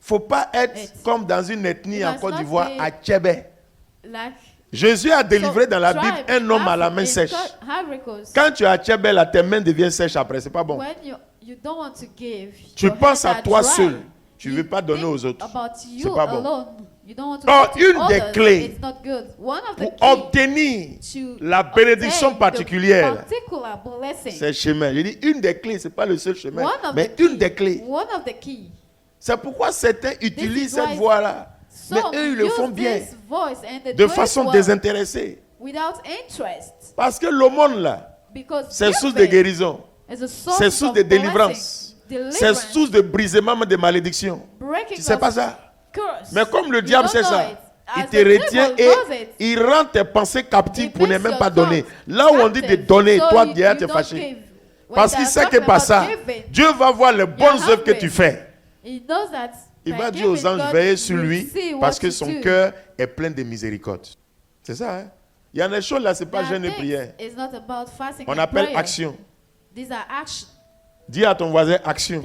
faut pas être comme dans une ethnie en Côte d'Ivoire, à Tchébé. Jésus a délivré dans la Bible un homme à la main sèche. Quand tu es à Tchébé, tes mains deviennent sèches après. Ce n'est pas bon. Tu penses à toi seul. Tu ne veux pas donner aux autres. Ce n'est pas bon. Or, une des clés pour obtenir la bénédiction particulière, c'est le chemin. Je dis une des clés, ce n'est pas le seul chemin, mais une des clés. C'est pourquoi certains utilisent cette voie-là. Mais eux, ils le font bien, de façon désintéressée. Parce que l'aumône là, c'est source de guérison. C'est source de délivrance. C'est source de brisement de malédiction. Tu ne sais pas ça? Mais comme le diable sait ça, il te retient et il rend tes pensées captives pour ne même pas donner. Là où on dit de donner, toi derrière tu es fâché. Parce qu'il sait que par ça, Dieu va voir les bonnes œuvres que tu fais. Il va dire aux anges, veillez sur lui parce que son cœur est plein de miséricorde. C'est ça, hein? Il y a des choses là, ce n'est pas jeûne et prière. On appelle action. Dis à ton voisin action.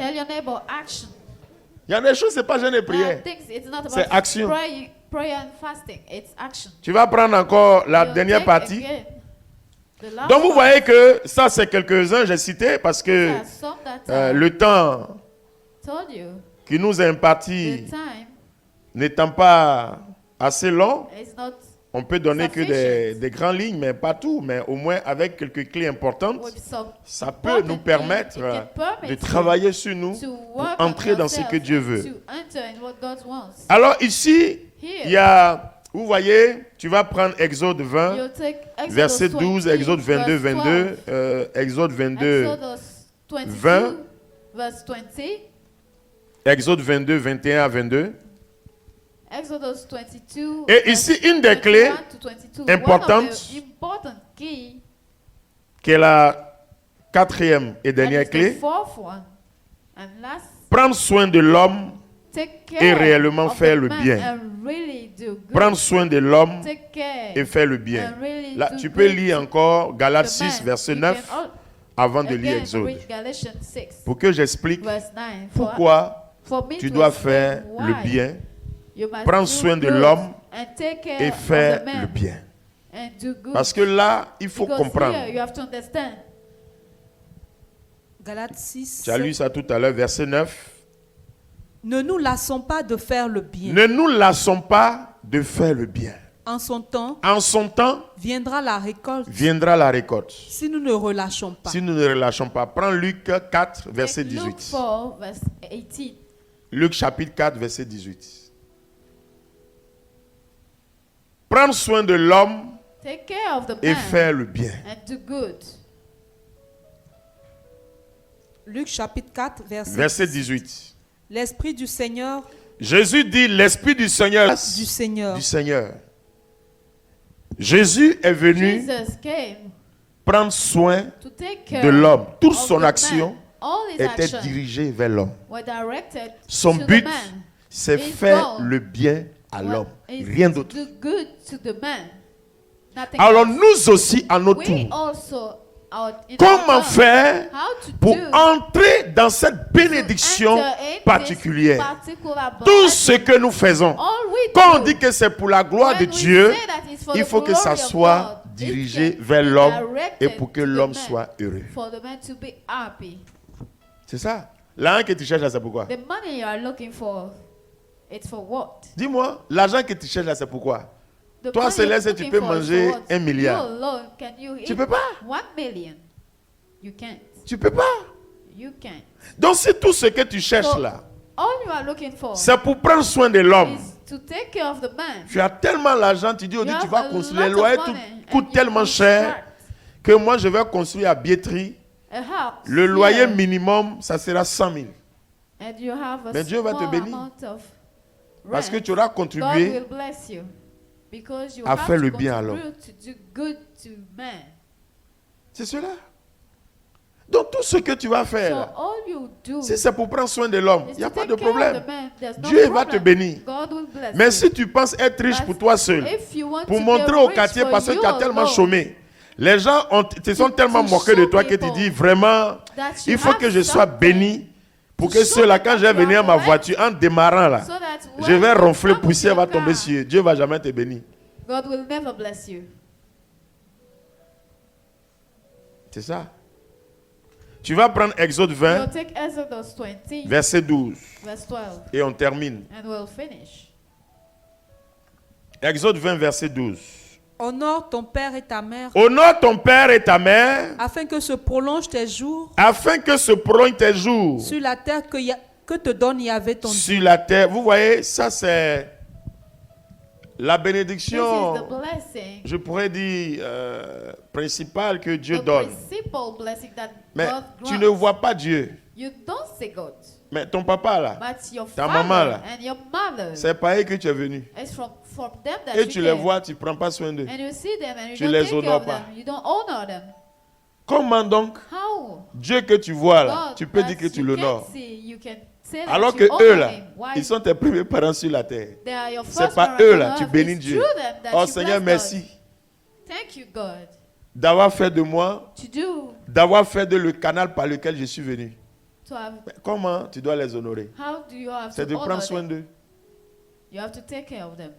Il y a des choses, ce n'est pas jeûne et prière. C'est action. Tu vas prendre encore la dernière partie. Donc vous voyez que ça c'est quelques-uns, j'ai cité parce que le temps qui nous est imparti n'étant pas assez long, on peut donner que des grandes lignes, mais pas tout, mais au moins avec quelques clés importantes, ça peut nous permettre de travailler sur nous pour entrer dans ce que Dieu veut. Alors ici, il y a, vous voyez, tu vas prendre Exode 20, verset 12, Exode 22, 22, Exode 22, 20, Exode 22, 21 à 22. Et ici, une des clés importantes, qui est la 4e et dernière clé, prendre soin de l'homme et réellement faire le bien. Prendre soin de l'homme et faire le bien. Là, tu peux lire encore Galates 6, verset 9, avant de lire Exode. Pour que j'explique pourquoi tu dois faire le bien. Prendre soin de l'homme et faire le bien. Parce que là, il faut comprendre. Galates 6. Tu as lu ça tout à l'heure, verset 9. Ne nous lassons pas de faire le bien. Ne nous lassons pas de faire le bien. En son temps, viendra la récolte. Si nous ne relâchons pas. Prends Luc 4, verset 18. Luc chapitre 4, verset 18. Prendre soin de l'homme Take care of the et man faire le bien. and do good. Luc chapitre 4, Verset 18. L'Esprit du Seigneur, Jésus dit, l'Esprit du Seigneur. du Seigneur. Du Seigneur. Jésus est venu Jesus came prendre soin to take care de l'homme. Toute of son the action man. All his était actions dirigée vers l'homme. were directed Son to but, the man. c'est His faire goal le bien à What l'homme. is Rien to d'autre. do good to the man. Nothing Alors else. nous aussi, à notre We tour, also in comment our turn, faire how to pour do entrer dans cette to bénédiction enter in this particulière? particular Tout blessing. ce que nous faisons, All we quand on do, dit que c'est pour la gloire de when we Dieu, say that it's for il the faut que glory ça of soit God, dirigé it can vers be l'homme et directed pour que to the l'homme man, soit heureux. for the man to be happy. C'est ça. L'argent que tu cherches là, c'est pourquoi? The money you are looking for, it's for what? Dis-moi, l'argent que tu cherches là, c'est pourquoi? The Toi, money Céleste, you're tu looking peux for is manger for what? 1 milliard. You alone, can you Tu eat peux pas. 1 million? You can't. Tu peux pas. You can't. Donc si tout ce que tu cherches So, là, all you are looking for c'est pour prendre soin de l'homme. is to take care of the man. Tu as tellement l'argent, tu dis, You tu have vas a construire. Les lot loyers of money and coûtent you tellement cher construct que moi, je vais construire à Biétry. a house Le loyer here, minimum, ça sera 100 000. and you have a Mais Dieu va te small bénir. amount of Parce que rent. tu auras God contribué. will bless you because you à have faire to le bien à contribute to do good to man. C'est cela. Donc tout ce que tu vas So faire, all you do si c'est pour prendre soin de l'homme, is il n'y a to pas take de care of problème. the man. There's no Dieu va te problem. bénir. God will bless Mais you. si tu penses être riche pour toi seul, If you want pour to montrer be au rich quartier for parce que you tu as tellement alone, chômé, les gens te sont tellement to moqués de show toi que tu people dis vraiment, that il you faut have que je sois something, béni pour to que show ceux-là, them quand je that vais you venir à are ma blessed, voiture, en démarrant là, so that je when vais you ronfler, come poussière with va your tomber car, sur eux. Dieu va jamais te bénir. God will never bless you. C'est ça. Tu vas prendre Exode 20, You'll take Exodus 20, verset 12, verse 12, et on termine. and we'll finish. Exode 20, verset 12. Honore ton père et ta mère, Honore ton père et ta mère, afin que se prolongent tes jours afin que se prolongent tes jours sur la terre que te donne Yahvé ton Dieu. sur la terre. Vous voyez, ça c'est la This bénédiction, is the blessing, je pourrais dire, principale que Dieu the donne. principal blessing that Mais God tu ne grants. vois pas Dieu. You don't see God, Mais ton papa là, but your Ta father maman, là, and your mother. c'est par eux que tu es venu. It's from them that Et you tu les came. vois, tu ne prends pas soin d'eux. And you see them and you Tu don't les take care honores of pas. them. You don't honor them. Comment donc How? Dieu que tu vois là, God tu peux that dire que tu you l'honores. can't see, you can say that Alors you que honor eux là, him. Why? ils sont tes premiers parents sur la terre. They are your C'est first pas parents eux on là, tu earth. bénis It's Dieu. through them that Oh you Seigneur, bless God. merci Thank you, God, d'avoir fait de moi, to do, d'avoir fait de le canal par lequel je suis venu. to have. Mais comment tu dois les honorer? How do you have C'est to de honor prendre soin them? d'eux. You have to take care of them.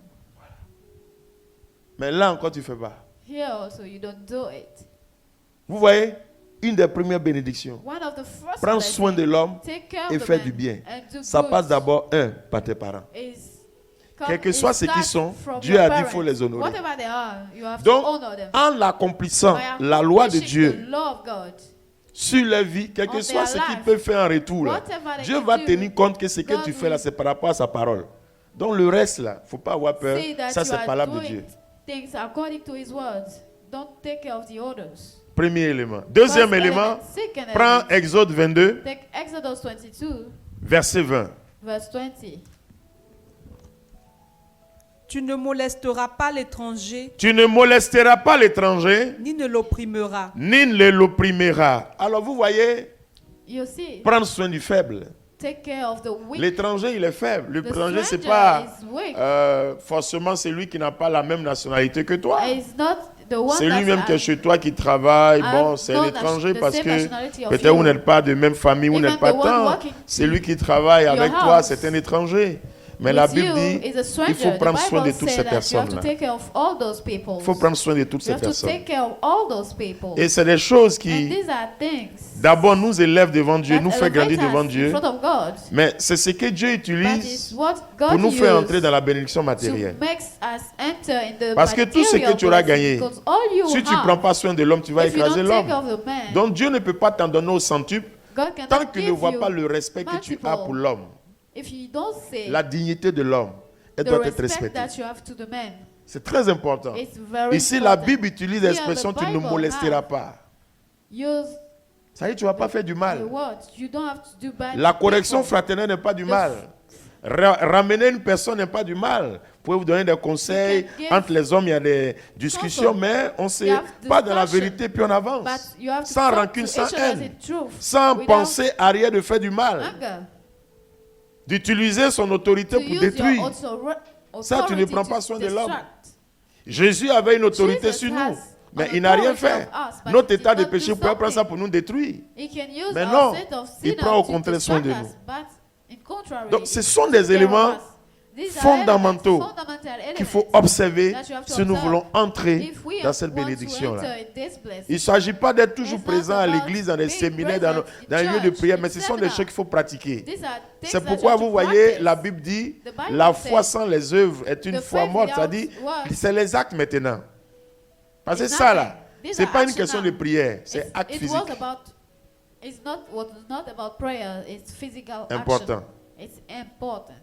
Mais là encore, tu ne fais pas. Here also, you don't do it. Vous voyez, une des premières bénédictions, One of the first prendre blessings, soin de l'homme take care et of the faire man du bien. and do Ça good passe d'abord, par tes parents. Quels que soient ceux qui sont, Dieu a dit qu'il faut les honorer. Whatever they are, you have Donc, to honor them. en l'accomplissant, By la loi de accomplishing Dieu the law of God, sur leur vie, quel que on soit their ce qu'il life, peut faire en retour, là, whatever they Dieu can va do, tenir compte que ce que God tu fais là, will c'est par rapport à sa parole. Donc le reste là, il ne faut pas avoir peur. see that Ça, you c'est are parole de doing Dieu. things according to His words. Don't take care of the others. Premier élément. Deuxième First élément, element, second prends element. Exode 22, Take Exodus 22, verset 20. verse 20. Tu ne molesteras pas l'étranger, Tu ne molesteras pas l'étranger, ni ne l'opprimeras. ni ne l'opprimeras. Alors vous voyez, You see, prendre soin du faible. take care of the weak. L'étranger, il est faible. The L'étranger, c'est stranger pas is weak. forcément celui qui n'a pas la même nationalité que toi. It's not the one C'est that lui-même qui est has- chez toi qui travaille. I Bon, have c'est no l'étranger the parce same que nationality of peut-être you. vous n'êtes pas de même famille, vous Even n'êtes pas the one tant. walking C'est lui qui travaille avec your toi, house c'est un étranger. Mais with la Bible you dit, is a stranger. il faut The prendre soin de Bible toutes says ces that you have to personnes-là. take care of all those people. Il faut prendre soin de toutes You ces have to personnes. take care of all those people. Et c'est des choses And qui, these are things d'abord, nous élèvent devant Dieu, that nous fait grandir elevate devant us in Dieu. front of God. Mais c'est ce que Dieu That utilise is what God pour nous faire uses entrer dans la bénédiction to matérielle. make us enter in the Parce que tout ce que tu auras material gagné, blessing, because all you si tu ne prends have, pas soin de l'homme, tu vas if you écraser don't take l'homme. care of the man, Donc Dieu ne peut pas t'en donner au centuple God cannot tant qu'il ne give voit you pas le respect que tu as multiple. pour l'homme. If you don't say La dignité de l'homme, elle the doit être respect respectée. that you have to the man C'est très important. It's very Ici, la important. Bible utilise Here, l'expression the tu ne Bible molesteras has pas. Use Ça y est, tu ne vas pas faire du the mal. word. You don't have to do bad La to correction people. fraternelle n'est pas du mal. Ramener une personne n'est pas du mal. Vous pouvez vous donner des conseils. You can give Entre les hommes, il y a des discussions, counsel. mais on ne sait You have pas dans la discussion. vérité, puis on avance. But you have to Sans talk rancune, to sans each other haine. in truth, Sans without penser à rien de faire du mal. anger. D'utiliser son autorité To pour use détruire. your Ça, tu ne authority prends pas to soin de l'homme. distract. Jésus avait une autorité Jesus sur nous, has mais an il n'a rien authority fait. of us, but Notre he did état de not péché do pouvait prendre ça something. pour nous détruire. He can use Mais our non, state of il sin prend au to contraire soin de distract nous. us, but in contrary, Donc, ce sont he des takes care of éléments us. These are fondamentaux fundamental qu'il faut elements observer that you have to si nous observe. voulons entrer If we dans cette want to bénédiction-là. enter in this blessing. Il ne s'agit pas d'être toujours It's not présent à about l'église, dans des being séminaires, present dans les in lieux de church, prière, in mais ce sont des seminar. choses qu'il faut pratiquer. These are things C'est that pourquoi you have vous to voyez, practice. la Bible dit, The Bible la says, foi sans les œuvres est une the foi faith morte. without C'est-à-dire, works c'est les actes maintenant. Parce que is ça, là, nothing. These ce n'est are pas une action question now. de prière, c'est It's- acte it physique. was about, it's not about prayer, it's physical Important. action. It's important.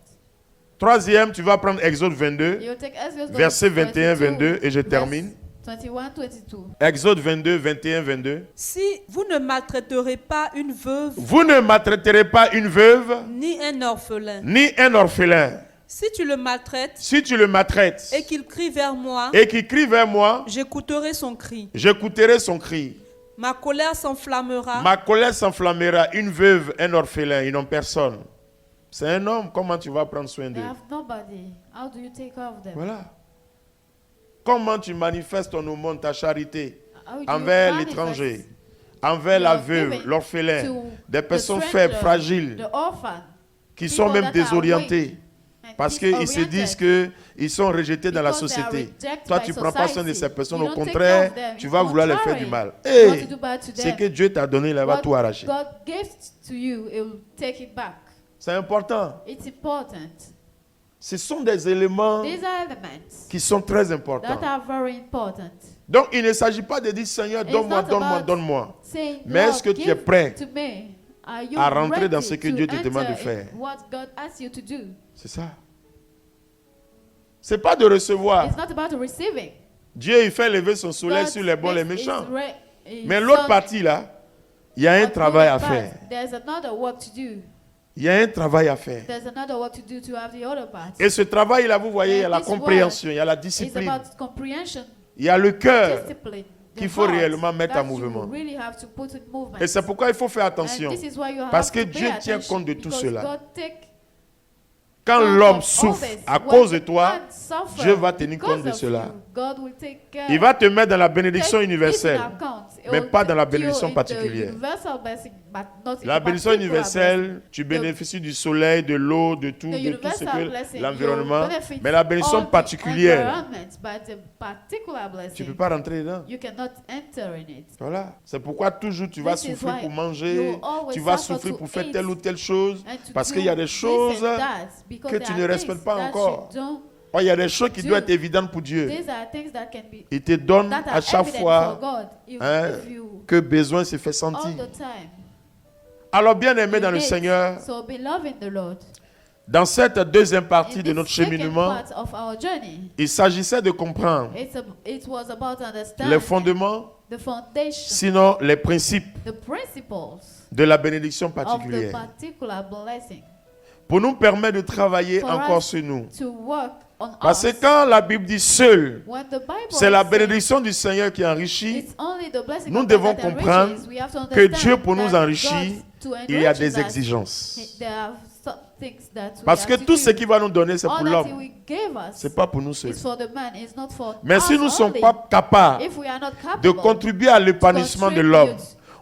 Troisième, tu vas prendre Exode 22, You take Exodus versets 21, 22, et je verse termine. 21, 22. Exode 22, 21, 22. Si vous ne maltraiterez pas une veuve Vous ne maltraiterez pas une veuve, ni un orphelin, ni un orphelin. si tu le maltraites Si tu le maltraites et qu'il crie vers moi, et qu'il crie vers moi, j'écouterai son cri. j'écouterai son cri. Ma colère s'enflammera. Ma colère s'enflammera. Une veuve, un orphelin, ils n'ont personne. C'est un homme, comment tu vas prendre soin They d'eux? have nobody. How do you take care of them? Voilà. Comment tu manifestes ton aumône, ta charité How do you envers manifest l'étranger, envers la your veuve, giving l'orphelin, to des the personnes stranger, faibles, fragiles, the orphan, qui sont people même that are désorientés weak and parce qu'ils se disent qu'ils sont rejetés dans la Because they are société. rejected Toi, by tu ne prends pas soin de society. ces personnes. You Au don't take contraire, care of them. tu In vas vouloir leur faire contrary, du mal. you want Hey, to do bad to ce them. que Dieu t'a donné, il va What tout arracher. God gave to you, He will take it back. C'est important. It's important. Ce sont des éléments These are elements qui sont très importants. that are very important. Donc, il ne s'agit pas de dire, Seigneur, It's donne-moi, not donne-moi, about donne-moi. Saying, Mais est-ce Lord, que tu es give prêt to me. Are you à rentrer ready dans ce que to Dieu te demande de enter faire? in what God asks you to do? C'est ça. C'est pas de recevoir. It's not about receiving. Dieu, il fait lever son soleil God sur les bons et les makes his méchants. his Mais l'autre sun partie, là, il y a un on good travail and à bad. faire. There's another work to do. Il y a un travail à faire. There's another work to do to have the other part. Et ce travail-là, vous voyez, il y a la This compréhension, il y a la It's discipline, about comprehension, il y a le cœur. discipline, the qu'il faut heart réellement mettre that en mouvement. You really have to put in movement. Et c'est pourquoi il faut faire And attention. this is why you have Parce que to pay Dieu tient attention, compte de tout because cela. God take Quand count l'homme of souffre all this. à When cause de the toi, man suffers Dieu va tenir because compte de of cela. you, God will take care. Il va te mettre dans la bénédiction Take it universelle. in account. It mais will pas dans la take you bénédiction in the particulière. universal blessing, but not in La the bénédiction particular universelle, tu The- bénéficies du soleil, de l'eau, de tout, blessing. de The tout ce universal que blessing, l'environnement. you benefit Mais la bénédiction all the particulière, environment, but the particular tu ne blessing, peux pas rentrer dedans. you cannot enter in it. Voilà. C'est pourquoi toujours tu vas This is souffrir why pour manger, you always tu vas suffer souffrir to pour faire eat telle ou telle chose, And to parce do qu'il y a des this choses and that, because que there tu are ne things respectes pas that encore. you don't Oh, il y a des choses qui do. doivent être évidentes pour Dieu. These are things that can be Il te donne that are à chaque evident fois for God. If, hein, if you que besoin se fait all sentir. the time. Alors, bien aimé dans le need. Seigneur, So beloved in the Lord. dans cette deuxième partie In de this notre second cheminement, part of our journey, il s'agissait de comprendre it was about understanding les fondements, the foundation, sinon les principes the principles de la bénédiction of the particulière, particular blessing pour nous permettre de travailler For encore us sur nous. to work on Parce que us. quand la Bible dit seul, When the Bible c'est la says bénédiction du Seigneur qui enrichit, it's only the blessing nous of God devons that comprendre enriches. We have to que understand Dieu, pour nous that enrichir, God, to il y a enrich des us, exigences. there are some things that we Parce que have to tout do. ce qu'il va nous donner, c'est pour All that l'homme. He will give us Ce n'est pas pour nous seuls. is for the man, it's not for Mais us si nous ne sommes only. pas capables If we are not capable de contribuer à l'épanouissement de contribute l'homme,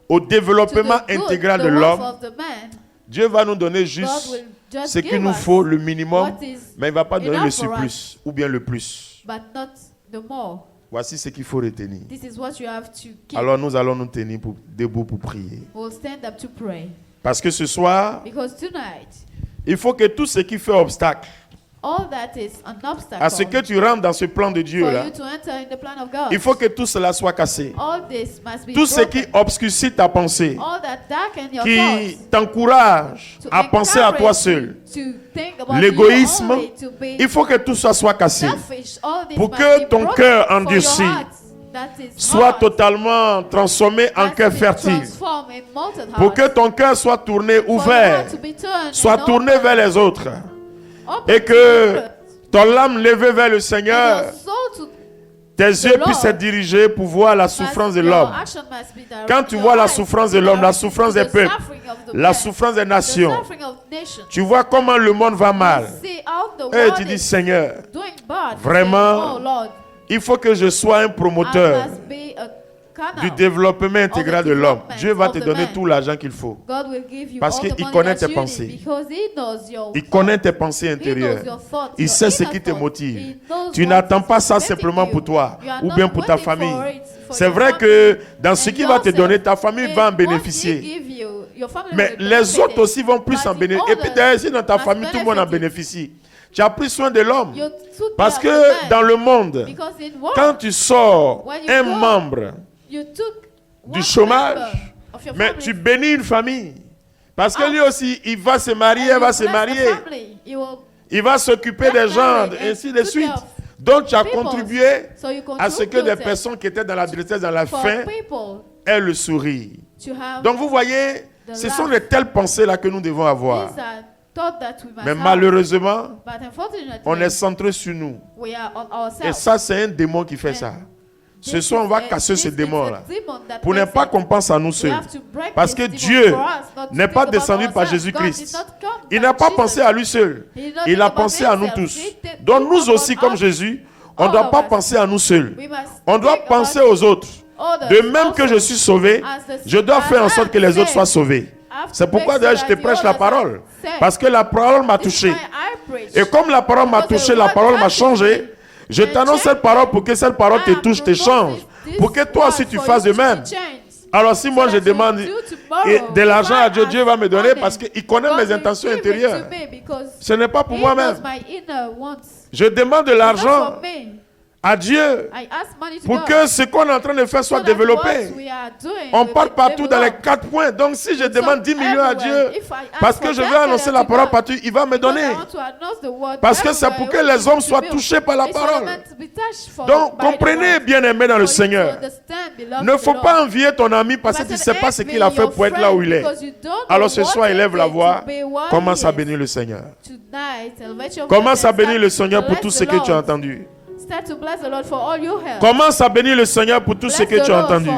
au to développement the good, intégral the de wealth l'homme, of the man, Dieu va nous donner God juste will just ce qu'il give nous us faut, le minimum, what is mais il ne va pas donner le enough for surplus ou bien le plus. but not the more. Voici ce qu'il faut retenir. This is what you have to keep. Alors nous allons nous tenir debout pour prier. We'll stand up to pray. Parce que ce soir, Because tonight, il faut que tout ce qui fait obstacle all that is an obstacle à ce que tu rentres dans ce plan de Dieu for là, you to enter in the plan of God. il faut que tout cela soit cassé. All this must be Tout ce qui broken. obscurcit ta pensée, All that darken your qui thoughts, t'encourage to à penser à toi encourage seul, you to think about l'égoïsme, you only, to be il faut que tout ça soit cassé selfish. All this pour must que be ton broken cœur for endurci your heart that is soit hard, totalement transformé en has cœur been fertile. transformed in molten Pour que hearts. ton cœur soit tourné, For your ouvert, heart to be turned soit and tourné open, vers les autres. open Et to que others. ton âme levée vers le And Seigneur, your soul to tes yeux Lord puissent être dirigés pour voir la souffrance de l'homme. Quand tu vois la souffrance de l'homme, la souffrance des peuples, la souffrance des nations, tu vois comment le monde va mal. Et tu dis, Seigneur, vraiment, il faut que je sois un promoteur du développement intégral de l'homme. Dieu va te donner tout l'argent qu'il faut. Parce qu'il connaît tes pensées. Il connaît tes pensées intérieures. Il sait ce qui te motive. Tu n'attends pas ça simplement pour toi ou bien pour ta famille. C'est vrai que dans ce qu'il va te donner, ta famille va en bénéficier. Mais les autres aussi vont plus en bénéficier. Et puis d'ailleurs, si dans ta famille, tout le monde en bénéficie. Tu as pris soin de l'homme. Parce que dans le monde, quand tu sors un membre du chômage, mais tu bénis une famille. Parce que lui aussi, il va se marier, elle va se marier. Il va s'occuper des gens, et ainsi de suite. Donc tu as contribué à ce que des personnes qui étaient dans la détresse, dans la faim, aient le sourire. Donc vous voyez, ce sont de telles pensées-là que nous devons avoir. Mais malheureusement, on est centré sur nous. Et ça, c'est un démon qui fait ça. Ce soir, on va casser ce démon-là. Pour ne pas qu'on pense à nous seuls. Parce que Dieu n'est pas descendu par Jésus-Christ. Il n'a pas pensé à lui seul. Il a pensé à nous tous. Donc nous aussi, comme Jésus, on ne doit pas penser à nous seuls. On doit penser aux autres. De même que je suis sauvé, je dois faire en sorte que les autres soient sauvés. C'est pourquoi d'ailleurs je te prêche la parole. Parce que la parole m'a touché. Et comme la parole m'a touché, la parole m'a changé. Je t'annonce cette parole pour que cette parole te touche, te change. Pour que toi aussi tu fasses de même. Alors si moi je demande de l'argent à Dieu, Dieu va me donner parce qu'il connaît mes intentions intérieures. Ce n'est pas pour moi-même. Je demande de l'argent à Dieu pour que ce qu'on est en train de faire soit développé. On parle partout dans les 4 points. Donc si je demande 10 millions à Dieu parce que je veux annoncer la parole partout, il va me donner. Parce que c'est pour que les hommes soient touchés par la parole. Donc comprenez, bien-aimés dans le Seigneur, ne faut pas envier ton ami parce que tu ne sais pas ce qu'il a fait pour être là où il est. Alors ce soir, élève la voix, commence à bénir le Seigneur. Commence à bénir le Seigneur pour tout ce que tu as entendu. Commence à bénir le Seigneur pour tout ce que tu as entendu.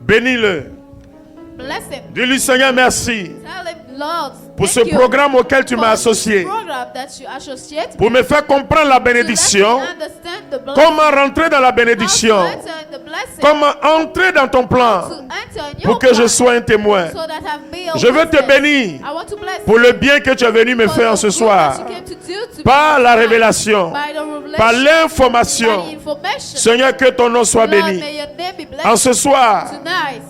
Bénis-le. Dis-lui, Seigneur, merci pour ce programme auquel tu m'as associé, pour me faire comprendre la bénédiction, comment rentrer dans la bénédiction, comment entrer dans ton plan, pour que je sois un témoin. Je veux te bénir pour le bien que tu es venu me faire ce soir, par la révélation, par l'information. Seigneur, que ton nom soit béni. En ce soir,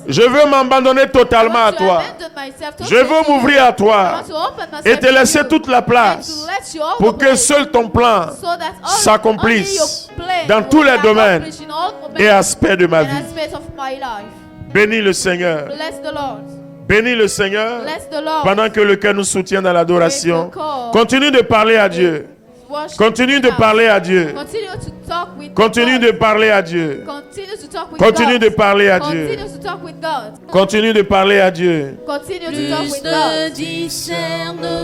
je veux m'abandonner totalement à toi. Je veux m'ouvrir à toi et te laisser toute la place pour que seul ton plan s'accomplisse dans tous les domaines et aspects de ma vie. Bénis le Seigneur. Bénis le Seigneur pendant que le cœur nous soutient dans l'adoration. Continue de parler à Dieu. Continue de parler à Dieu. Continue de parler à Dieu. Continue de parler à Dieu. Continue de parler à Dieu. Plus de discernement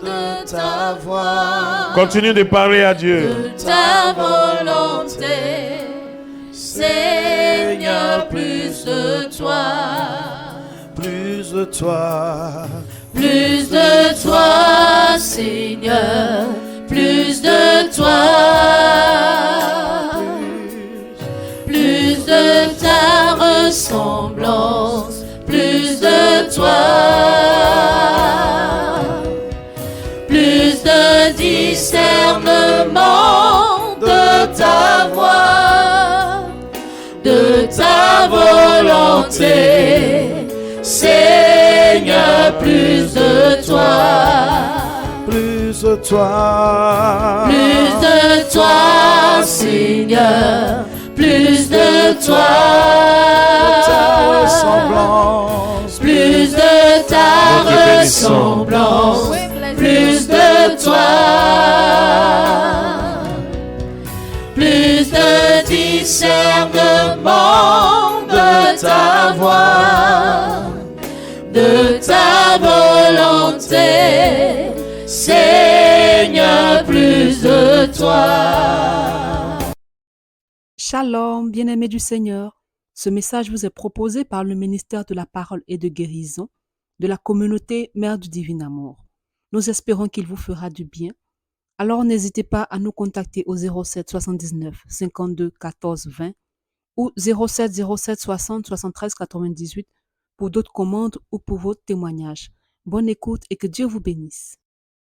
de ta voix. Continue de parler à Dieu. De ta volonté. Seigneur, plus de toi. Plus de toi. Plus de toi, Seigneur, plus de toi, plus de ta ressemblance, plus de toi, plus de discernement de ta voix, de ta volonté. Seigneur, plus de toi, Plus de toi, Seigneur, plus de toi, ta ressemblance, plus de ta ressemblance, plus de toi, plus de discernement de ta voix, de ta volonté, Seigneur, plus de toi. Shalom, bien-aimés du Seigneur. Ce message vous est proposé par le ministère de la Parole et de Guérison de la communauté Mère du Divin Amour. Nous espérons qu'il vous fera du bien. Alors n'hésitez pas à nous contacter au 07 79 52 14 20 ou 07 07 60 73 98 pour d'autres commandes ou pour vos témoignages. Bonne écoute et que Dieu vous bénisse.